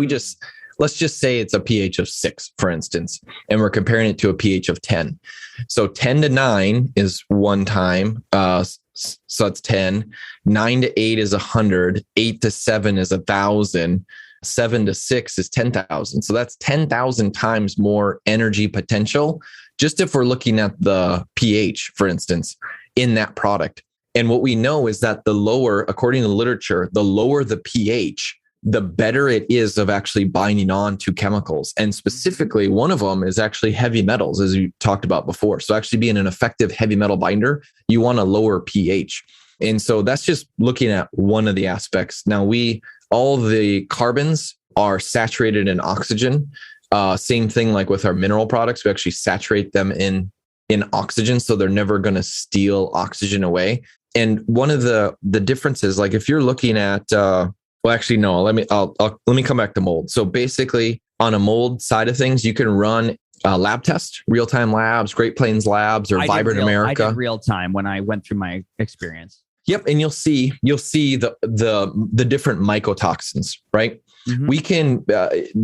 let's just say it's a pH of 6, for instance, and we're comparing it to a pH of 10. So 10 to 9 is 1 time. So that's 10. 9 to 8 is 100. 8 to 7 is 1,000. 7 to 6 is 10,000. So that's 10,000 times more energy potential, just if we're looking at the pH, for instance, in that product. And what we know is that the lower, according to the literature, the lower the pH, the better it is of actually binding on to chemicals. And specifically, one of them is actually heavy metals, as you talked about before. So actually being an effective heavy metal binder, you want a lower pH. And so that's just looking at one of the aspects. Now, all the carbons are saturated in oxygen. Same thing like with our mineral products. We actually saturate them in oxygen, so they're never going to steal oxygen away. And one of the differences, like if you're looking at, let me come back to mold. So basically on a mold side of things, you can run lab tests, real-time labs, Great Plains Labs, or Vibrant America. I did real time when I went through my experience. Yep. And you'll see the different mycotoxins, right? Mm-hmm. We can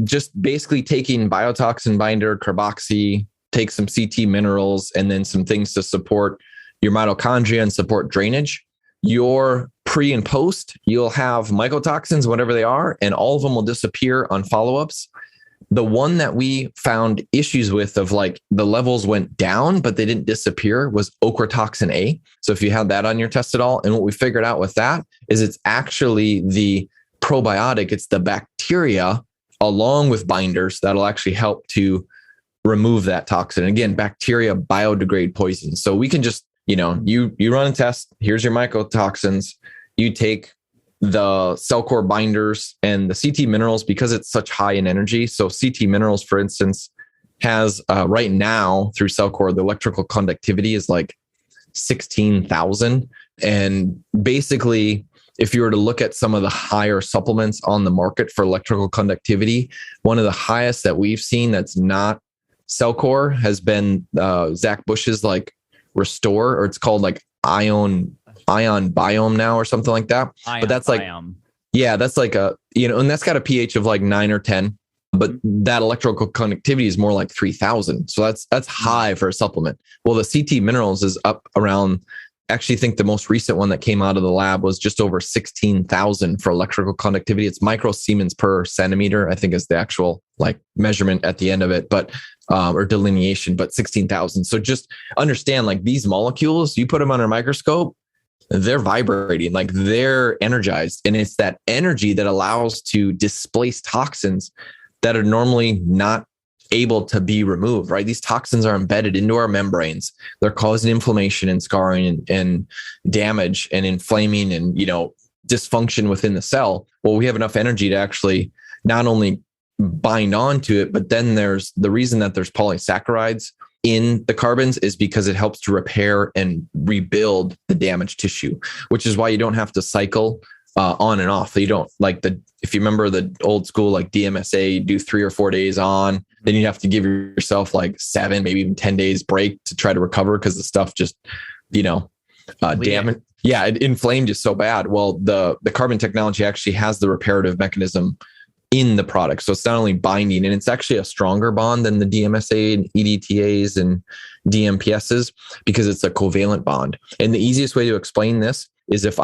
just basically taking biotoxin binder, carboxy, take some CT minerals, and then some things to support your mitochondria and support drainage. Your pre and post, you'll have mycotoxins, whatever they are, and all of them will disappear on follow-ups. The one that we found issues with of like the levels went down, but they didn't disappear was ochratoxin A. So if you had that on your test at all, and what we figured out with that is it's actually the probiotic, it's the bacteria along with binders that'll actually help to remove that toxin. And again, bacteria biodegrade poison. So we can just, you run a test, here's your mycotoxins, you take the Cellcore binders and the CT minerals because it's such high in energy. So CT minerals, for instance, has right now through Cellcore, the electrical conductivity is like 16,000. And basically, if you were to look at some of the higher supplements on the market for electrical conductivity, one of the highest that we've seen that's not Cellcore has been Zach Bush's like Restore, or it's called like Ion Biome now or something like that. But that's like, that's like and that's got a pH of like 9 or 10, but that electrical conductivity is more like 3,000. So that's high for a supplement. Well, the CT minerals is up around, actually think the most recent one that came out of the lab was just over 16,000 for electrical conductivity. It's microsiemens per centimeter, I think is the actual like measurement at the end of it, but or delineation, but 16,000. So just understand like these molecules, you put them under a microscope, they're vibrating, like they're energized. And it's that energy that allows to displace toxins that are normally not able to be removed, right? These toxins are embedded into our membranes. They're causing inflammation and scarring and damage and inflaming and, dysfunction within the cell. Well, we have enough energy to actually not only bind on to it, but then there's the reason that there's polysaccharides in the carbons is because it helps to repair and rebuild the damaged tissue, which is why you don't have to cycle on and off. You don't if you remember the old school, like DMSA, you do 3 or 4 days on, then you have to give yourself like 7, maybe even 10 days break to try to recover because the stuff just, damaged. Yeah, it inflamed you so bad. Well, the carbon technology actually has the reparative mechanism in the product. So it's not only binding, and it's actually a stronger bond than the DMSA and EDTAs and DMPSs because it's a covalent bond. And the easiest way to explain this is if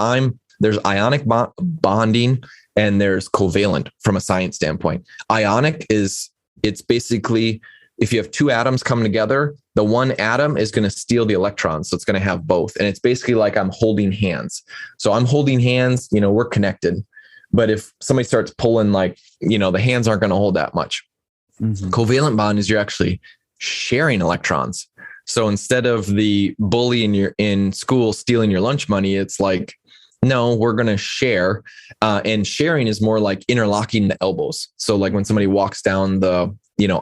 there's ionic bonding and there's covalent from a science standpoint. Ionic it's basically, if you have two atoms coming together, the one atom is going to steal the electrons. So it's going to have both. And it's basically like I'm holding hands. So I'm holding hands, we're connected. But if somebody starts pulling, the hands aren't going to hold that much. Mm-hmm. Covalent bond is you're actually sharing electrons. So instead of the bully in school stealing your lunch money, it's like, no, we're going to share. And sharing is more like interlocking the elbows. So like when somebody walks down the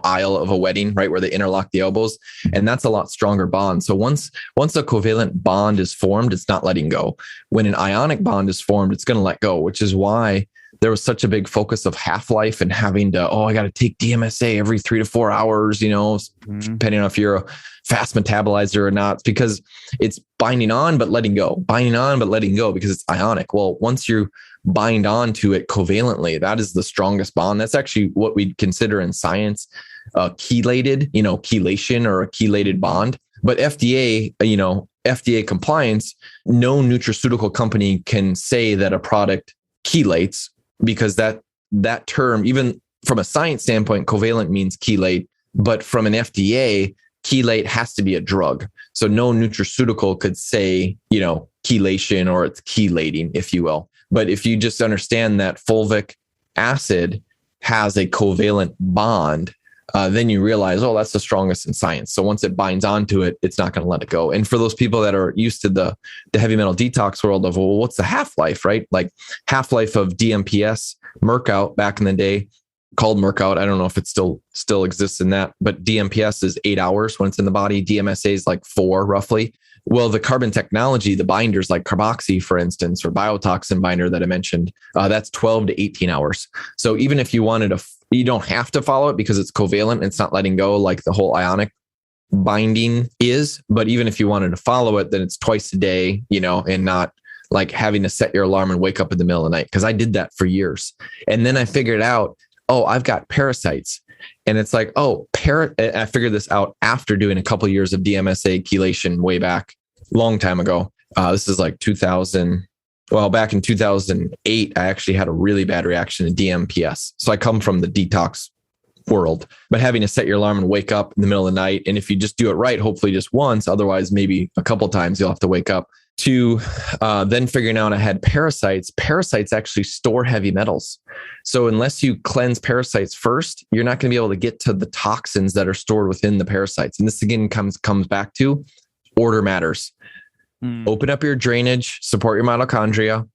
aisle of a wedding, right, where they interlock the elbows, and that's a lot stronger bond. So once a covalent bond is formed, it's not letting go. When an ionic bond is formed, it's going to let go, which is why there was such a big focus of half-life and having to, I got to take DMSA every 3 to 4 hours, depending on if you're a fast metabolizer or not. It's because it's binding on, but letting go, because it's ionic. Well, once you bind on to it covalently, that is the strongest bond. That's actually what we consider in science chelated, chelation or a chelated bond. But FDA compliance, no nutraceutical company can say that a product chelates, because that term, even from a science standpoint, covalent means chelate, but from an FDA, chelate has to be a drug. So no nutraceutical could say, chelation or it's chelating, if you will. But if you just understand that fulvic acid has a covalent bond, then you realize, that's the strongest in science. So once it binds onto it, it's not going to let it go. And for those people that are used to the heavy metal detox world of, what's the half-life, right? Like half-life of DMPS, Mercout back in the day, called Mercout. I don't know if it still exists in that, but DMPS is 8 hours when it's in the body. DMSA is like 4 roughly. Well, the carbon technology, the binders like carboxy, for instance, or biotoxin binder that I mentioned, that's 12 to 18 hours. So even if you wanted you don't have to follow it because it's covalent. It's not letting go like the whole ionic binding is. But even if you wanted to follow it, then it's twice a day, and not like having to set your alarm and wake up in the middle of the night. Because I did that for years. And then I figured out, I've got parasites. And it's like, I figured this out after doing a couple of years of DMSA chelation way back, long time ago. This is like 2000. Well, back in 2008, I actually had a really bad reaction to DMPS. So I come from the detox world, but having to set your alarm and wake up in the middle of the night. And if you just do it right, hopefully just once, otherwise maybe a couple of times you'll have to wake up, to then figuring out I had parasites. Parasites actually store heavy metals. So unless you cleanse parasites first, you're not going to be able to get to the toxins that are stored within the parasites. And this again comes back to order matters. Open up your drainage, support your mitochondria,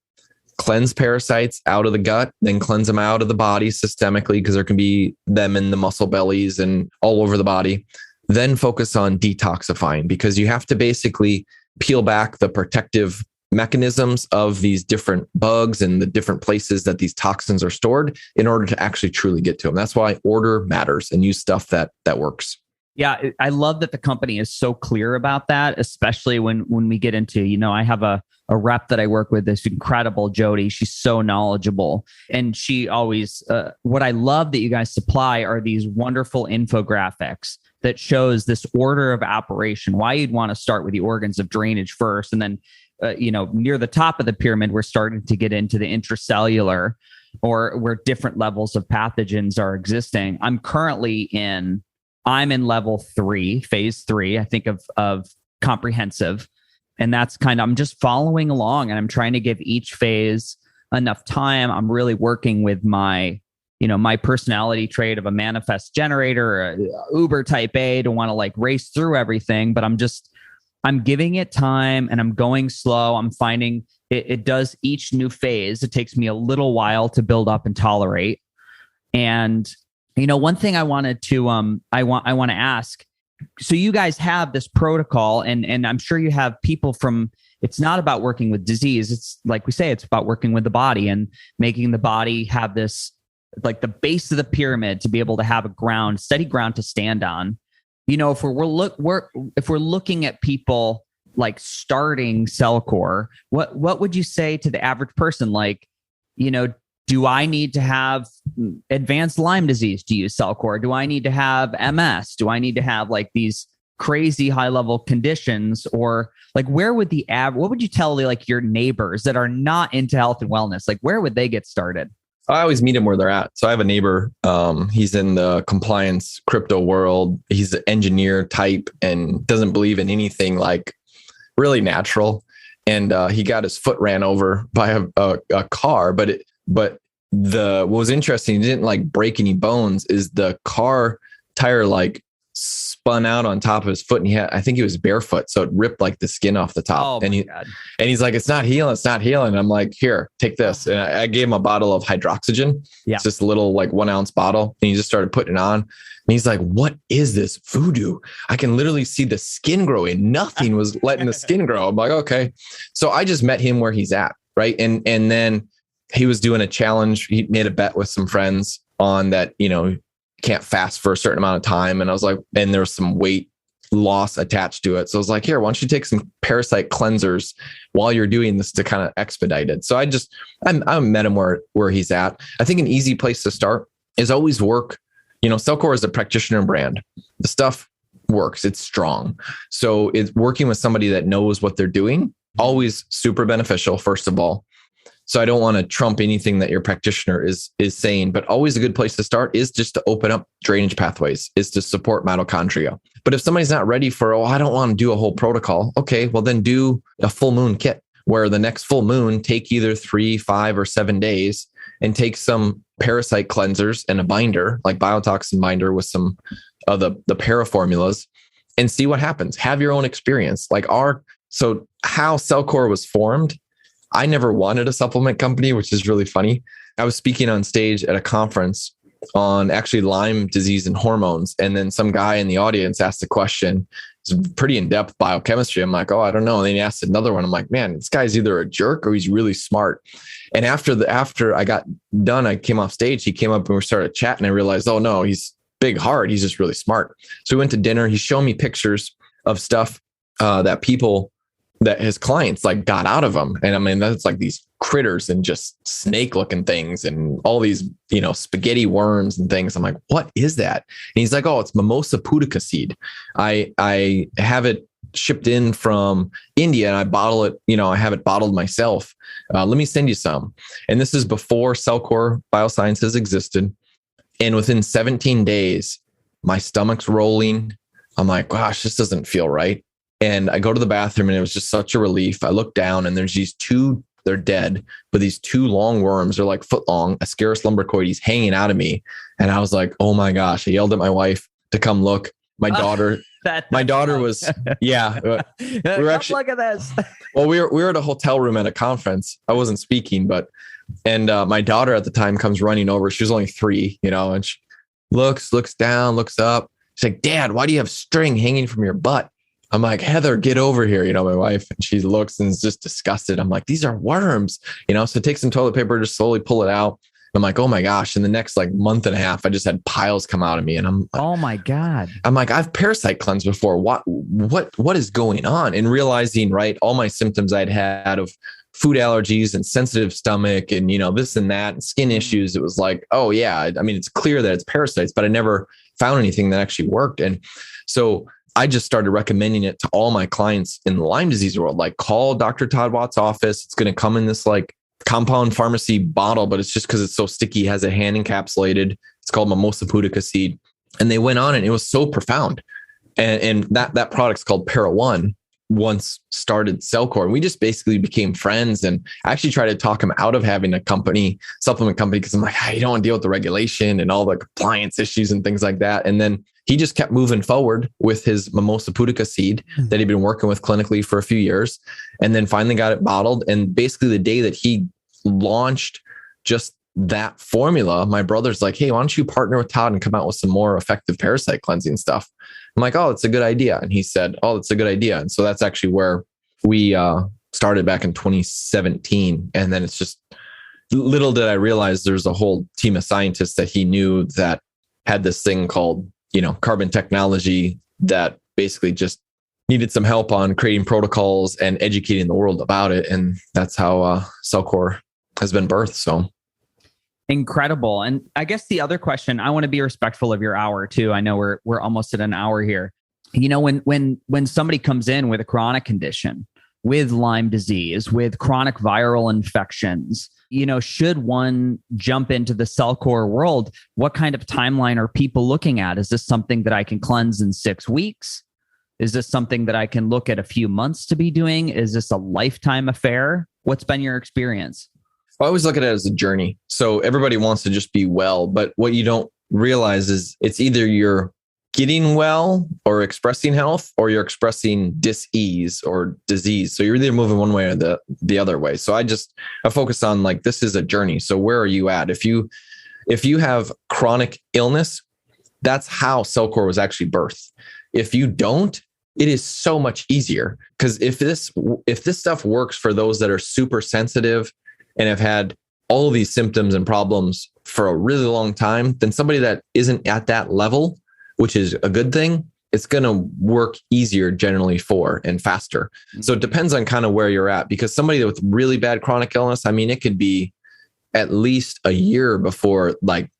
cleanse parasites out of the gut, then cleanse them out of the body systemically, because there can be them in the muscle bellies and all over the body. Then focus on detoxifying, because you have to basically peel back the protective mechanisms of these different bugs and the different places that these toxins are stored in order to actually truly get to them. That's why order matters, and use stuff that works. Yeah, I love that the company is so clear about that, especially when we get into, I have a rep that I work with, this incredible Jody. She's so knowledgeable. And she always, what I love that you guys supply are these wonderful infographics that shows this order of operation, why you'd want to start with the organs of drainage first. And then, near the top of the pyramid, we're starting to get into the intracellular, or where different levels of pathogens are existing. I'm in level 3, phase 3, I think of comprehensive. And that's I'm just following along, and I'm trying to give each phase enough time. I'm really working with my personality trait of a manifest generator, or Uber type A, to want to race through everything. But I'm giving it time, and I'm going slow. I'm finding it does each new phase. It takes me a little while to build up and tolerate. And one thing I wanted to I want to ask. So you guys have this protocol, and I'm sure you have people from. It's not about working with disease. It's like we say, it's about working with the body and making the body have this, like the base of the pyramid, to be able to have a steady ground to stand on. If we're looking at people like starting Cellcore, what would you say to the average person? Do I need to have advanced Lyme disease to use Cellcore? Do I need to have MS? Do I need to have these crazy high level conditions? Or where would what would you tell your neighbors that are not into health and wellness? Where would they get started? I always meet them where they're at. So I have a neighbor. He's in the compliance crypto world. He's an engineer type and doesn't believe in anything like really natural. And he got his foot ran over by a car. But what was interesting, he didn't like break any bones. Is the car tire like spun out on top of his foot, and I think he was barefoot, so it ripped like the skin off the top. And he's like, it's not healing. I'm like, here, take this. And I gave him a bottle of hydroxygen. Yeah. It's just a little like 1 ounce bottle. And he just started putting it on. And he's like, what is this voodoo? I can literally see the skin growing. Nothing was letting the skin grow. I'm like, okay. So I just met him where he's at. Right. And then he was doing a challenge. He made a bet with some friends on that, can't fast for a certain amount of time. And I was like, and there was some weight loss attached to it. So I was like, here, why don't you take some parasite cleansers while you're doing this to kind of expedite it? So I met him where he's at. I think an easy place to start is always work. Cellcore is a practitioner brand. The stuff works. It's strong. So it's working with somebody that knows what they're doing, always super beneficial, first of all. So I don't want to trump anything that your practitioner is saying, but always a good place to start is just to open up drainage pathways, is to support mitochondria. But if somebody's not ready for, I don't want to do a whole protocol. Okay, well then do a full moon kit where the next full moon, take either 3, 5, or 7 days and take some parasite cleansers and a binder, like biotoxin binder with some of the para formulas, and see what happens. Have your own experience. So how Cellcore was formed, I never wanted a supplement company, which is really funny. I was speaking on stage at a conference on actually Lyme disease and hormones. And then some guy in the audience asked a question. It's pretty in-depth biochemistry. I'm like, I don't know. And then he asked another one. I'm like, man, this guy's either a jerk or he's really smart. And after I got done, I came off stage. He came up and we started chatting. I realized, oh no, he's big heart. He's just really smart. So we went to dinner. He's showing me pictures of stuff that his clients like got out of them. And I mean, that's like these critters and just snake looking things and all these, spaghetti worms and things. I'm like, what is that? And he's like, it's mimosa pudica seed. I have it shipped in from India and I bottle it, I have it bottled myself. Let me send you some. And this is before Cellcore Biosciences existed. And within 17 days, my stomach's rolling. I'm like, gosh, this doesn't feel right. And I go to the bathroom and it was just such a relief. I look down and there's these two, they're dead, but these two long worms, they're like foot long, Ascaris lumbricoides hanging out of me. And I was like, oh my gosh. I yelled at my wife to come look. My daughter was, yeah. We were actually, look at this. Well, we were at a hotel room at a conference. I wasn't speaking, and my daughter at the time comes running over. She was only 3, and she looks down, looks up. She's like, Dad, why do you have string hanging from your butt? I'm like, Heather, get over here, my wife. And she looks and is just disgusted. I'm like, these are worms, so take some toilet paper, just slowly pull it out. I'm like, oh my gosh. In the next month and a half, I just had piles come out of me. And I'm oh my God. I'm like, I've parasite cleansed before. What is going on? And realizing, right, all my symptoms I'd had of food allergies and sensitive stomach and, this and that and skin issues. It was like, oh yeah. I mean, it's clear that it's parasites, but I never found anything that actually worked. And so I just started recommending it to all my clients in the Lyme disease world. Like, call Dr. Todd Watt's office. It's going to come in this compound pharmacy bottle, but it's just because it's so sticky, has a hand encapsulated. It's called mimosa pudica seed. And they went on and it was so profound. And that product's called Para One once started Cellcore. And we just basically became friends. And I actually tried to talk him out of having a supplement company, because I'm like, you don't want to deal with the regulation and all the compliance issues and things like that. And then he just kept moving forward with his mimosa pudica seed that he'd been working with clinically for a few years, and then finally got it bottled. And basically the day that he launched just that formula, my brother's like, hey, why don't you partner with Todd and come out with some more effective parasite cleansing stuff? I'm like, oh, it's a good idea. And he said, oh, it's a good idea. And so that's actually where we started back in 2017. And then it's just, little did I realize there's a whole team of scientists that he knew that had this thing called, carbon technology that basically just needed some help on creating protocols and educating the world about it. And that's how Cellcore has been birthed. So incredible. And I guess the other question, I want to be respectful of your hour too. I know we're almost at an hour here. When somebody comes in with a chronic condition, with Lyme disease, with chronic viral infections? Should one jump into the CellCore world? What kind of timeline are people looking at? Is this something that I can cleanse in 6 weeks? Is this something that I can look at a few months to be doing? Is this a lifetime affair? What's been your experience? I always look at it as a journey. So everybody wants to just be well, but what you don't realize is it's either you're getting well or expressing health, or you're expressing dis-ease or disease. So you're either moving one way or the other way. So I focus on like, this is a journey. So where are you at? If you have chronic illness, that's how CellCore was actually birthed. If you don't, it is so much easier, because if this stuff works for those that are super sensitive and have had all of these symptoms and problems for a really long time, then somebody that isn't at that level, which is a good thing, it's going to work easier generally and faster. So it depends on kind of where you're at, because somebody with really bad chronic illness, I mean, it could be at least a year before, like,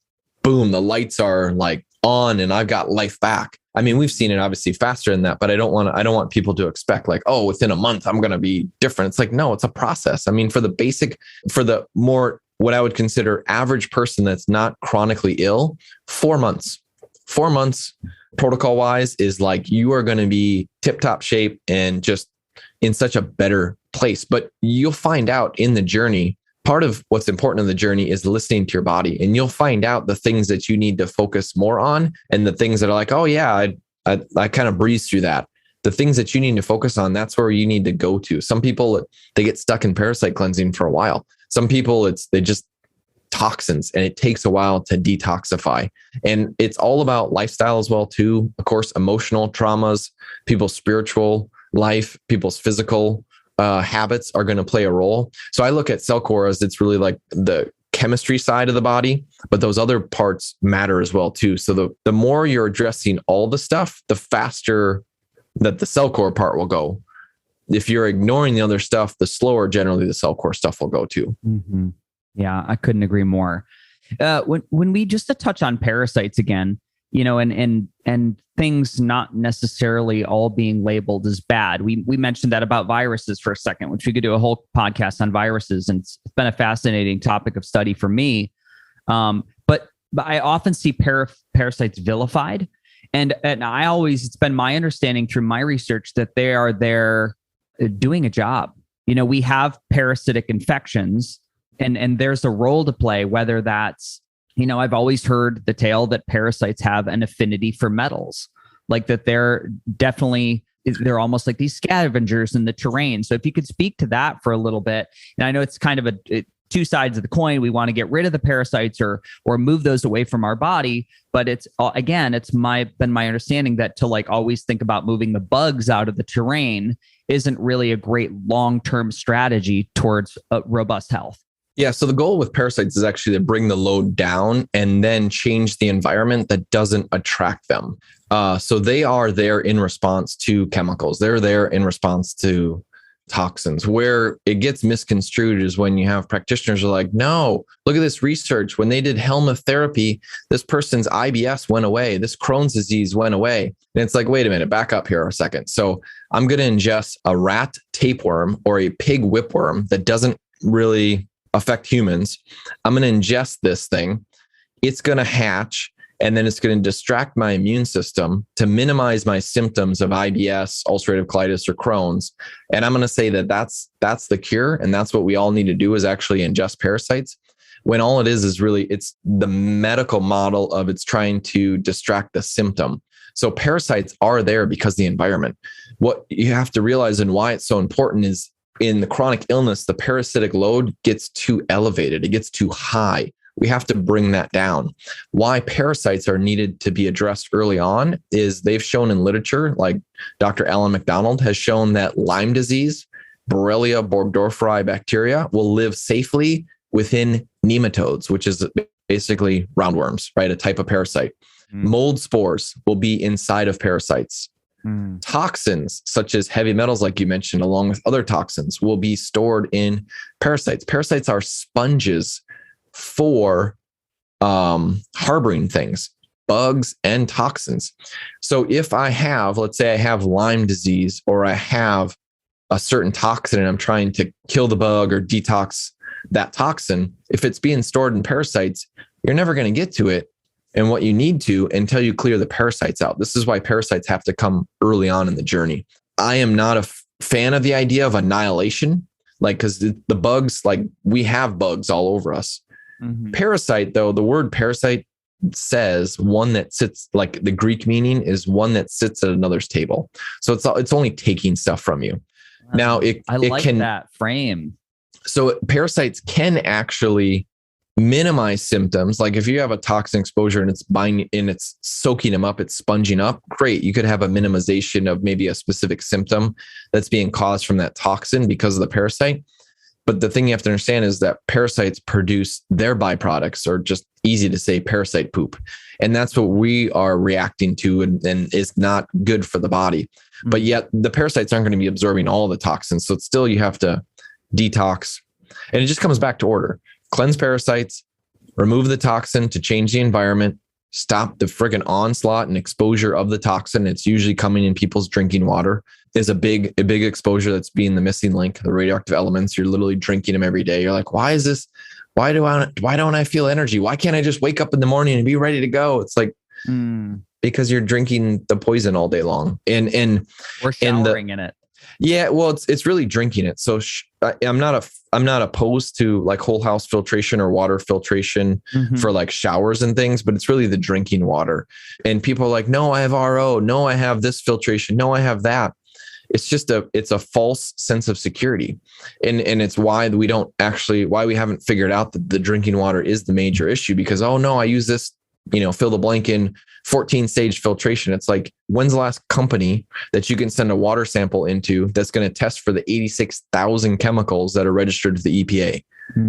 boom, the lights are like on and I've got life back. I mean, we've seen it obviously faster than that, but I don't want people to expect like, oh, within a month, I'm going to be different. It's like, no, it's a process. I mean, for the more, what I would consider average person that's not chronically ill, 4 months. 4 months protocol wise is like, you are going to be tip top shape and just in such a better place. But you'll find out in the journey, part of what's important in the journey is listening to your body, and you'll find out the things that you need to focus more on, and the things that are like, oh yeah, I kind of breeze through that. The things that you need to focus on, that's where you need to go to. Some people, they get stuck in parasite cleansing for a while. Some people, they just toxins, and it takes a while to detoxify. And it's all about lifestyle as well too. Of course, emotional traumas, people's spiritual life, people's physical habits are going to play a role. So I look at CellCore as it's really like the chemistry side of the body, but those other parts matter as well too. So the more you're addressing all the stuff, the faster that the CellCore part will go. If you're ignoring the other stuff, the slower generally the CellCore stuff will go too. Mm-hmm. Yeah, I couldn't agree more. When we just to touch on parasites again, and things not necessarily all being labeled as bad. We mentioned that about viruses for a second, which we could do a whole podcast on viruses, and it's been a fascinating topic of study for me. But I often see parasites vilified, and it's been my understanding through my research that they are there doing a job. We have parasitic infections. And there's a role to play, whether that's, I've always heard the tale that parasites have an affinity for metals, like that they're almost like these scavengers in the terrain. So if you could speak to that for a little bit, and I know it's kind of two sides of the coin. We want to get rid of the parasites or move those away from our body. But it's been my understanding that to like always think about moving the bugs out of the terrain isn't really a great long-term strategy towards robust health. Yeah. So the goal with parasites is actually to bring the load down and then change the environment that doesn't attract them. So they are there in response to chemicals. They're there in response to toxins. Where it gets misconstrued is when you have practitioners who are like, no, look at this research. When they did helmintherapy, this person's IBS went away. This Crohn's disease went away. And it's like, wait a minute, back up here a second. So I'm going to ingest a rat tapeworm or a pig whipworm that doesn't really affect humans. I'm going to ingest this thing. It's going to hatch, and then it's going to distract my immune system to minimize my symptoms of IBS, ulcerative colitis, or Crohn's. And I'm going to say that that's the cure. And that's what we all need to do, is actually ingest parasites, when all it is really, it's the medical model of it's trying to distract the symptom. So parasites are there because of the environment. What you have to realize and why it's so important is, in the chronic illness, the parasitic load gets too elevated. It gets too high. We have to bring that down. Why parasites are needed to be addressed early on is they've shown in literature, like Dr. Alan McDonald has shown, that Lyme disease, Borrelia burgdorferi bacteria, will live safely within nematodes, which is basically roundworms, right? A type of parasite. Mold spores will be inside of parasites. Toxins such as heavy metals, like you mentioned, along with other toxins, will be stored in parasites. Parasites are sponges for harboring things, bugs and toxins. So if I have, let's say I have Lyme disease, or I have a certain toxin and I'm trying to kill the bug or detox that toxin, if it's being stored in parasites, you're never going to get to it. And what you need to until you clear the parasites out. This is why parasites have to come early on in the journey. I am not a fan of the idea of annihilation, like, because the bugs, like we have bugs all over us. Mm-hmm. Parasite, though, the word parasite says one that sits, like the Greek meaning is one that sits at another's table. So it's only taking stuff from you. Now I like that frame. So parasites can actually minimize symptoms. Like if you have a toxin exposure and it's binding and it's soaking them up, it's sponging up, great. You could have a minimization of maybe a specific symptom that's being caused from that toxin because of the parasite. But the thing you have to understand is that parasites produce their byproducts, or just easy to say, parasite poop. And that's what we are reacting to and is not good for the body. Mm-hmm. But yet the parasites aren't going to be absorbing all the toxins. So it's still, you have to detox. And it just comes back to order. Cleanse parasites, remove the toxin to change the environment, stop the friggin' onslaught and exposure of the toxin. It's usually coming in people's drinking water. Is a big exposure that's being the missing link. The radioactive elements, you're literally drinking them every day. You're like, why is this? Why don't I feel energy? Why can't I just wake up in the morning and be ready to go? It's like, because you're drinking the poison all day long. And we're showering in it. Yeah, well, it's really drinking it. So I'm not opposed to like whole house filtration or water filtration for like showers and things, but it's really the drinking water. And people are like, no, I have RO. No, I have this filtration. No, I have that. It's just it's a false sense of security. And it's why we haven't figured out that the drinking water is the major issue, because, oh no, I use this, fill the blank in 14 stage filtration. It's like, when's the last company that you can send a water sample into that's going to test for the 86,000 chemicals that are registered to the EPA?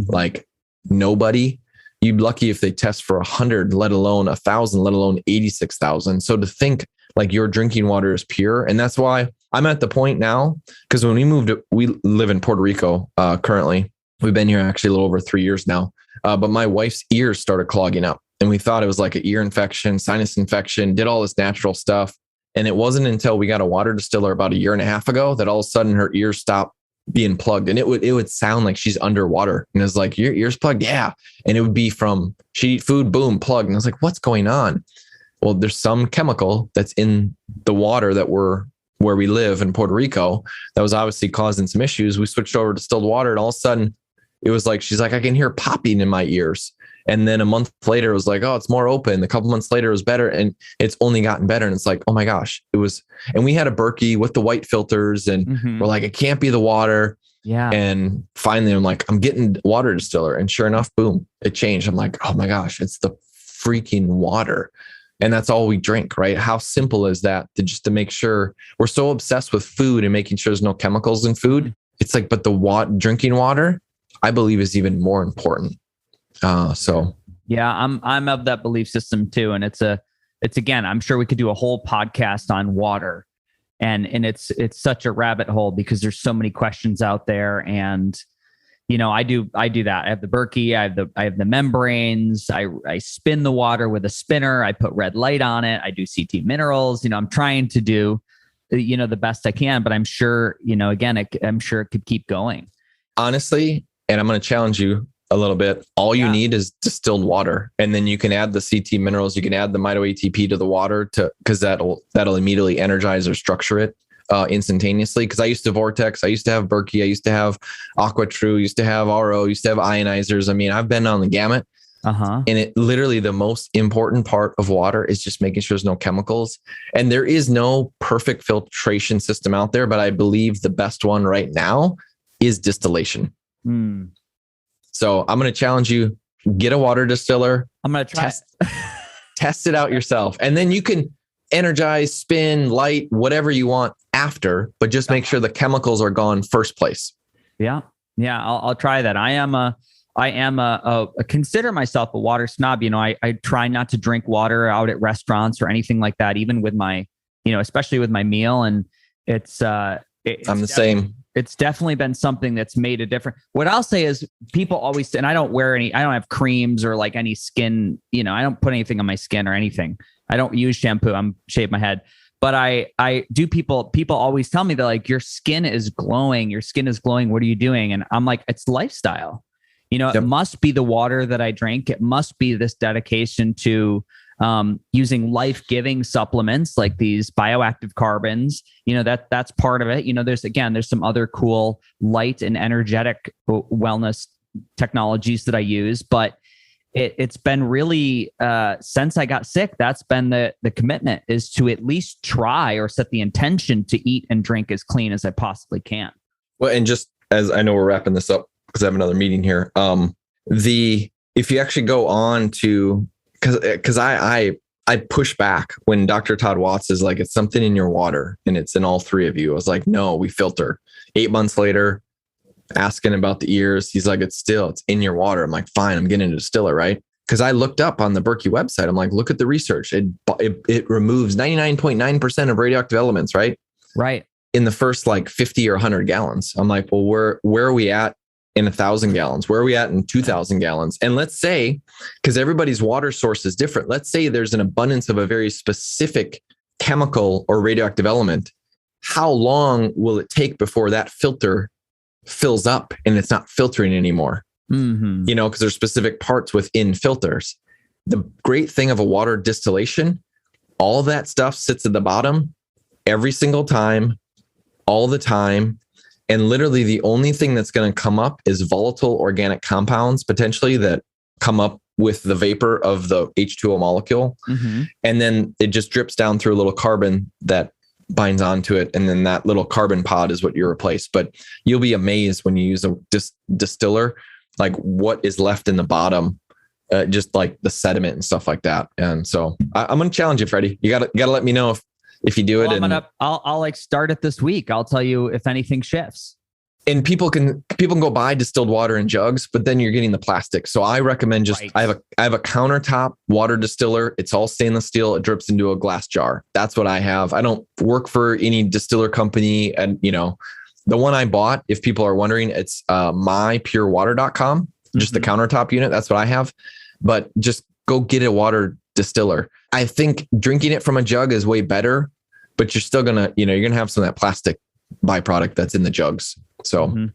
Like nobody. You'd be lucky if they test for 100, let alone 1,000, let alone 86,000. So to think like your drinking water is pure. And that's why I'm at the point now, because when we live in Puerto Rico currently. We've been here actually a little over 3 years now. But my wife's ears started clogging up. And we thought it was like an ear infection, sinus infection, did all this natural stuff. And it wasn't until we got a water distiller about 1.5 years ago that all of a sudden her ears stopped being plugged. And it would sound like she's underwater. And it's like, your ears plugged? Yeah. And it would be from, she'd eat food, boom, plugged. And I was like, what's going on? Well, there's some chemical that's in the water where we live in Puerto Rico that was obviously causing some issues. We switched over to distilled water, and all of a sudden it was like, she's like, I can hear popping in my ears. And then a month later, it was like, oh, it's more open. A couple months later, it was better. And it's only gotten better. And it's like, oh my gosh, it was. And we had a Berkey with the white filters, and we're like, it can't be the water. Yeah. And finally, I'm like, I'm getting water distiller. And sure enough, boom, it changed. I'm like, oh my gosh, it's the freaking water. And that's all we drink, right? How simple is that to make sure? We're so obsessed with food and making sure there's no chemicals in food. It's like, but the drinking water, I believe, is even more important. Yeah, I'm of that belief system too. And it's again, I'm sure we could do a whole podcast on water, and it's such a rabbit hole because there's so many questions out there. And, I do that. I have the Berkey, I have the membranes. I spin the water with a spinner. I put red light on it. I do CT minerals. I'm trying to do, the best I can, but I'm sure, again, I'm sure it could keep going. Honestly, and I'm going to challenge you a little bit. All you need is distilled water. And then you can add the CT minerals. You can add the Mito ATP to the water because that'll immediately energize or structure it instantaneously. Because I used to Vortex, I used to have Berkey, I used to have AquaTrue, used to have RO, used to have ionizers. I mean, I've been on the gamut. And it literally, the most important part of water is just making sure there's no chemicals. And there is no perfect filtration system out there, but I believe the best one right now is distillation. So I'm going to challenge you, get a water distiller. I'm going to try test it out yourself. And then you can energize, spin, light, whatever you want after, but just make sure the chemicals are gone first place. Yeah. I'll try that. I am consider myself a water snob. I try not to drink water out at restaurants or anything like that, even with my, especially with my meal. And it's I'm the same. It's definitely been something that's made a difference. What I'll say is people always, and I don't have creams or like any skin, I don't put anything on my skin or anything. I don't use shampoo. I'm shaving my head, But I do people always tell me, they're like, your skin is glowing. What are you doing? And I'm like, it's lifestyle. It must be the water that I drink. It must be this dedication to using life-giving supplements like these bioactive carbons. That's part of it. There's some other cool light and energetic wellness technologies that I use, but it's been really since I got sick, that's been the commitment, is to at least try or set the intention to eat and drink as clean as I possibly can. Well, and just as I know we're wrapping this up because I have another meeting here. If you actually go on to, because I push back when Dr. Todd Watts is like, it's something in your water and it's in all three of you. I was like, no, we filter. 8 months later, asking about the ears, he's like, it's in your water. I'm like, fine, I'm getting a distiller, right? Because I looked up on the Berkey website. I'm like, look at the research. It removes 99.9% of radioactive elements, right? Right. In the first like 50 or 100 gallons. I'm like, well, where are we at in 1,000 gallons? Where are we at in 2,000 gallons? And let's say, because everybody's water source is different, let's say there's an abundance of a very specific chemical or radioactive element. How long will it take before that filter fills up and it's not filtering anymore? Mm-hmm. Because there's specific parts within filters. The great thing of a water distillation, all that stuff sits at the bottom every single time, all the time. And literally the only thing that's going to come up is volatile organic compounds, potentially, that come up with the vapor of the H2O molecule. Mm-hmm. And then it just drips down through a little carbon that binds onto it. And then that little carbon pod is what you replace. But you'll be amazed when you use a distiller, like what is left in the bottom, just like the sediment and stuff like that. And so I'm going to challenge you, Freddie. You gotta let me know if you do it. I'll like start it this week. I'll tell you if anything shifts. And people can go buy distilled water in jugs, but then you're getting the plastic. So I recommend just, right. I have a countertop water distiller. It's all stainless steel. It drips into a glass jar. That's what I have. I don't work for any distiller company. And the one I bought, if people are wondering, it's mypurewater.com, just the countertop unit. That's what I have. But just go get a water distiller. I think drinking it from a jug is way better, but you're still you're going to have some of that plastic byproduct that's in the jugs. So,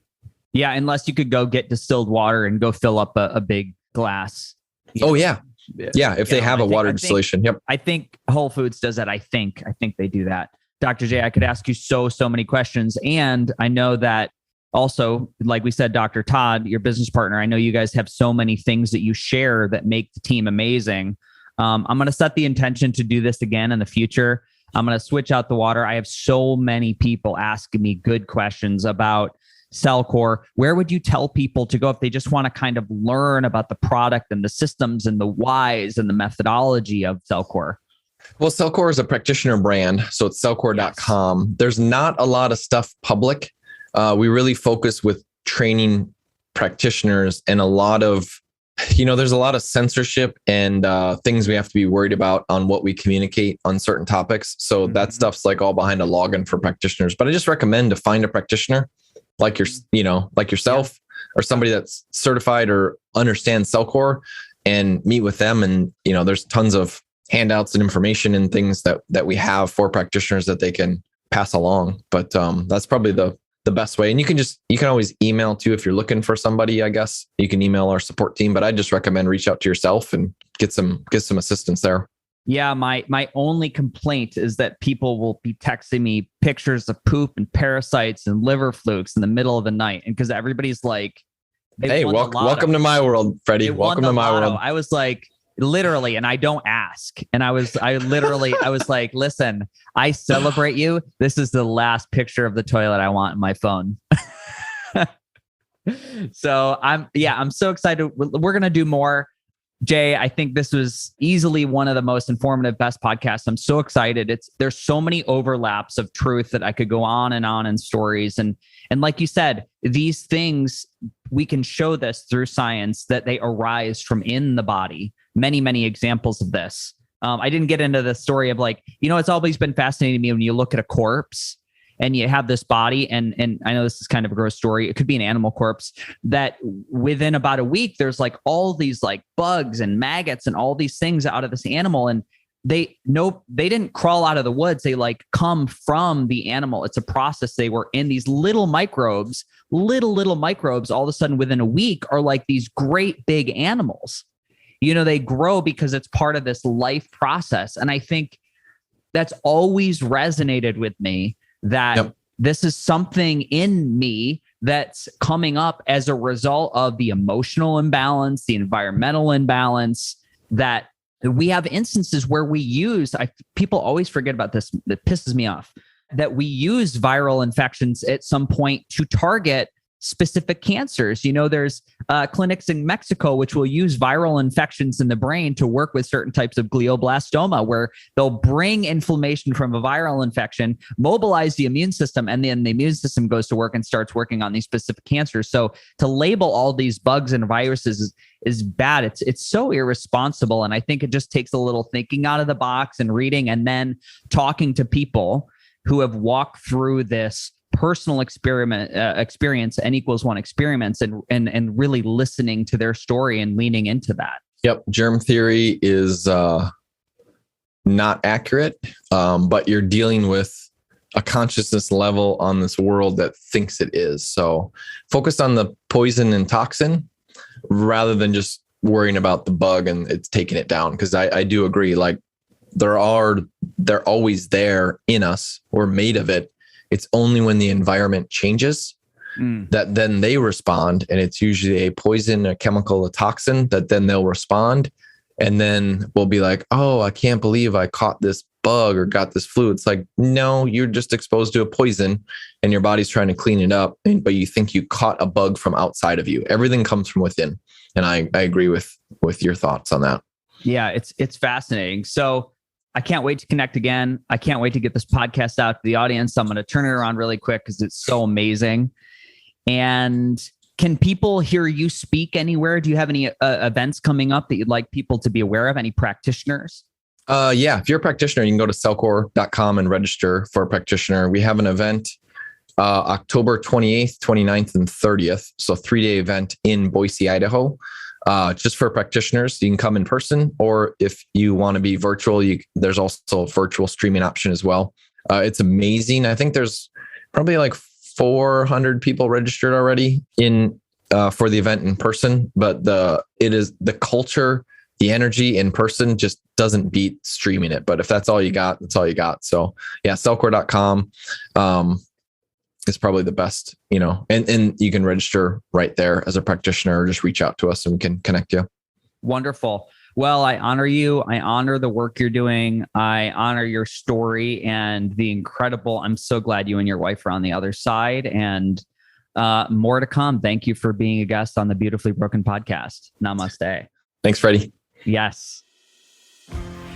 yeah, unless you could go get distilled water and go fill up a big glass. Oh, yeah. Yeah. If they have a water distillation. Yep. I think Whole Foods does that. I think they do that. Dr. J, I could ask you so many questions. And I know that also, like we said, Dr. Todd, your business partner, I know you guys have so many things that you share that make the team amazing. I'm going to set the intention to do this again in the future. I'm going to switch out the water. I have so many people asking me good questions about Cellcore. Where would you tell people to go if they just want to kind of learn about the product and the systems and the whys and the methodology of Cellcore? Well, Cellcore is a practitioner brand, so it's cellcore.com. Yes. There's not a lot of stuff public. We really focus with training practitioners, and a lot of, there's a lot of censorship and things we have to be worried about on what we communicate on certain topics. So that stuff's like all behind a login for practitioners. But I just recommend to find a practitioner like like yourself, or somebody that's certified or understands Cellcore, and meet with them. And there's tons of handouts and information and things that we have for practitioners that they can pass along. But that's probably the best way. And you can always email too. If you're looking for somebody, I guess you can email our support team, but I just recommend reach out to yourself and get some assistance there. Yeah. My only complaint is that people will be texting me pictures of poop and parasites and liver flukes in the middle of the night. And because everybody's like, hey, welcome to my world, Freddie. Welcome to my world. I was like, literally, and I don't ask. And I was like, listen, I celebrate you. This is the last picture of the toilet I want in my phone. So I'm so excited. We're going to do more. Jay, I think this was easily one of the most informative, best podcasts. I'm so excited. There's so many overlaps of truth that I could go on in stories. And like you said, these things, we can show this through science that they arise from in the body. Many, many examples of this. I didn't get into the story of it's always been fascinating to me when you look at a corpse and you have this body, and I know this is kind of a gross story. It could be an animal corpse that within about a week, there's like all these like bugs and maggots and all these things out of this animal. And they didn't crawl out of the woods. They like come from the animal. It's a process. They were in these little microbes, little microbes, all of a sudden within a week are like these great big animals. They grow because it's part of this life process. And I think that's always resonated with me, that this is something in me that's coming up as a result of the emotional imbalance, the environmental imbalance, that we have instances where we use, people always forget about this, that pisses me off, that we use viral infections at some point to target specific cancers. There's clinics in Mexico which will use viral infections in the brain to work with certain types of glioblastoma, where they'll bring inflammation from a viral infection, mobilize the immune system, and then the immune system goes to work and starts working on these specific cancers. So to label all these bugs and viruses is bad. It's so irresponsible. And I think it just takes a little thinking out of the box and reading, and then talking to people who have walked through this personal experience, N=1 experiments, and really listening to their story and leaning into that. Yep. Germ theory is not accurate, but you're dealing with a consciousness level on this world that thinks it is. So focus on the poison and toxin rather than just worrying about the bug and it's taking it down. Because I do agree, like they're always there in us. We're made of it. It's only when the environment changes that then they respond. And it's usually a poison, a chemical, a toxin that then they'll respond. And then we'll be like, oh, I can't believe I caught this bug or got this flu. It's like, no, you're just exposed to a poison and your body's trying to clean it up. But you think you caught a bug from outside of you. Everything comes from within. And I agree with your thoughts on that. Yeah, it's fascinating. So I can't wait to connect again. I can't wait to get this podcast out to the audience. I'm going to turn it around really quick because it's so amazing. And can people hear you speak anywhere? Do you have any events coming up that you'd like people to be aware of? Any practitioners? Yeah. If you're a practitioner, you can go to cellcore.com and register for a practitioner. We have an event October 28th, 29th, and 30th. So 3-day event in Boise, Idaho. Just for practitioners. You can come in person, or if you want to be virtual, there's also a virtual streaming option as well. It's amazing. I think there's probably like 400 people registered already for the event in person, but the culture, the energy in person just doesn't beat streaming it. But if that's all you got, that's all you got. So yeah, cellcore.com. Is probably the best, and you can register right there as a practitioner, or just reach out to us and we can connect you. Wonderful. Well, I honor you. I honor the work you're doing. I honor your story and the incredible, I'm so glad you and your wife are on the other side, and more to come. Thank you for being a guest on the Beautifully Broken podcast. Namaste. Thanks, Freddie. Yes.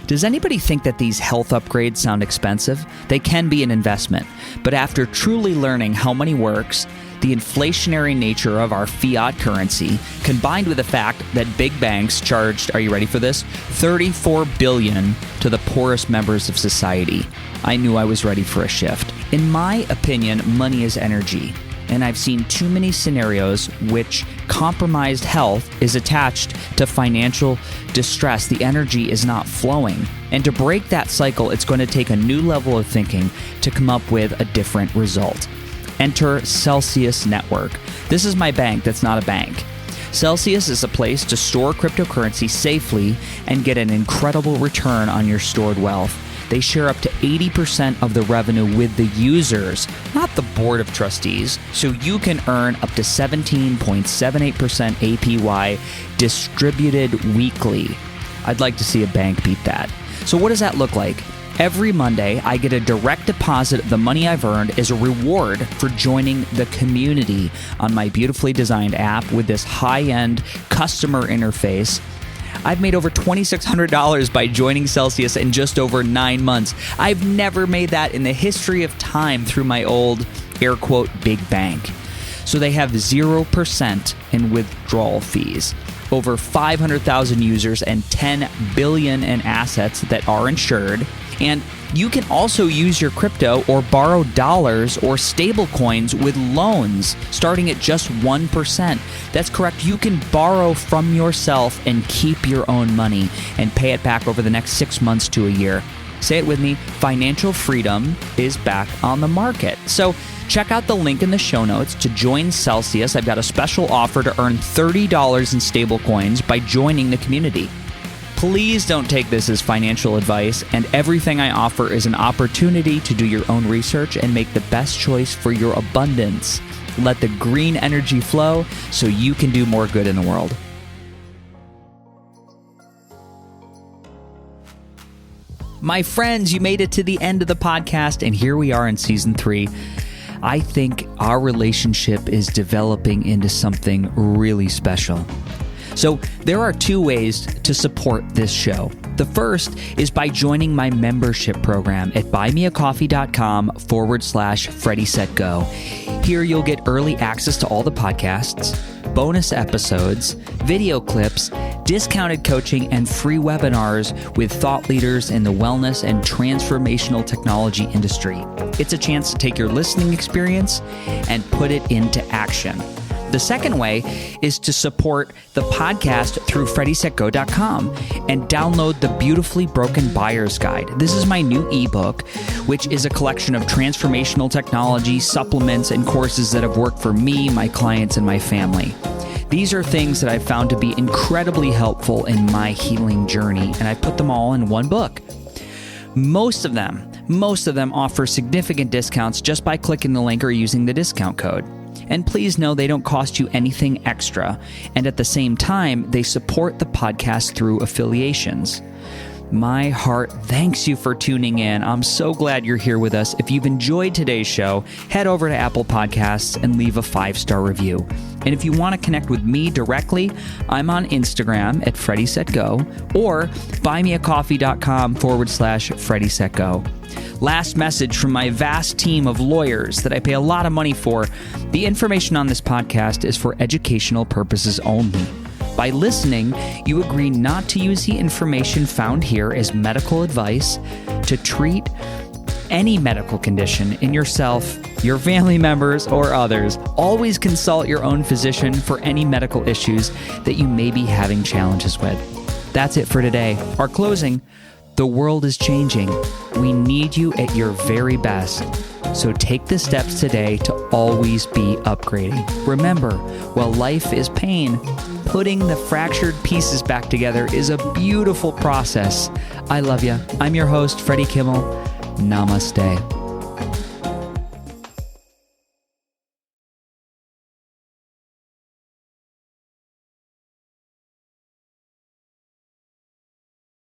Does anybody think that these health upgrades sound expensive? They can be an investment, but after truly learning how money works, the inflationary nature of our fiat currency, combined with the fact that big banks charged, are you ready for this, $34 billion to the poorest members of society, I knew I was ready for a shift. In my opinion, money is energy. And I've seen too many scenarios which compromised health is attached to financial distress. The energy is not flowing. And to break that cycle, it's going to take a new level of thinking to come up with a different result. Enter Celsius Network. This is my bank that's not a bank. Celsius is a place to store cryptocurrency safely and get an incredible return on your stored wealth. They share up to 80% of the revenue with the users, not the board of trustees, so you can earn up to 17.78% APY distributed weekly. I'd like to see a bank beat that. So what does that look like? Every Monday, I get a direct deposit of the money I've earned as a reward for joining the community on my beautifully designed app with this high-end customer interface. I've made over $2,600 by joining Celsius in just over 9 months. I've never made that in the history of time through my old, air quote, big bank. So they have 0% in withdrawal fees, over 500,000 users and $10 billion in assets that are insured, And you can also use your crypto or borrow dollars or stable coins with loans starting at just 1%. That's correct. You can borrow from yourself and keep your own money and pay it back over the next 6 months to a year. Say it with me, financial freedom is back on the market. So check out the link in the show notes to join Celsius. I've got a special offer to earn $30 in stable coins by joining the community. Please don't take this as financial advice, and everything I offer is an opportunity to do your own research and make the best choice for your abundance. Let the green energy flow so you can do more good in the world. My friends, you made it to the end of the podcast, and here we are in season 3. I think our relationship is developing into something really special. So there are 2 ways to support this show. The first is by joining my membership program at buymeacoffee.com/FreddySetGo. Here you'll get early access to all the podcasts, bonus episodes, video clips, discounted coaching, and free webinars with thought leaders in the wellness and transformational technology industry. It's a chance to take your listening experience and put it into action. The second way is to support the podcast through FreddySetGo.com and download the Beautifully Broken Buyer's Guide. This is my new ebook, which is a collection of transformational technology, supplements, and courses that have worked for me, my clients, and my family. These are things that I've found to be incredibly helpful in my healing journey, and I put them all in one book. Most of them offer significant discounts just by clicking the link or using the discount code. And please know they don't cost you anything extra. And at the same time, they support the podcast through affiliations. My heart thanks you for tuning in. I'm so glad you're here with us. If you've enjoyed today's show, head over to Apple Podcasts and leave a 5-star review. And if you want to connect with me directly, I'm on Instagram at FreddySetGo or buymeacoffee.com/FreddySetGo. Last message from my vast team of lawyers that I pay a lot of money for. The information on this podcast is for educational purposes only. By listening, you agree not to use the information found here as medical advice to treat any medical condition in yourself, your family members, or others. Always consult your own physician for any medical issues that you may be having challenges with. That's it for today. Our closing. The world is changing. We need you at your very best. So take the steps today to always be upgrading. Remember, while life is pain, putting the fractured pieces back together is a beautiful process. I love you. I'm your host, Freddie Kimmel. Namaste.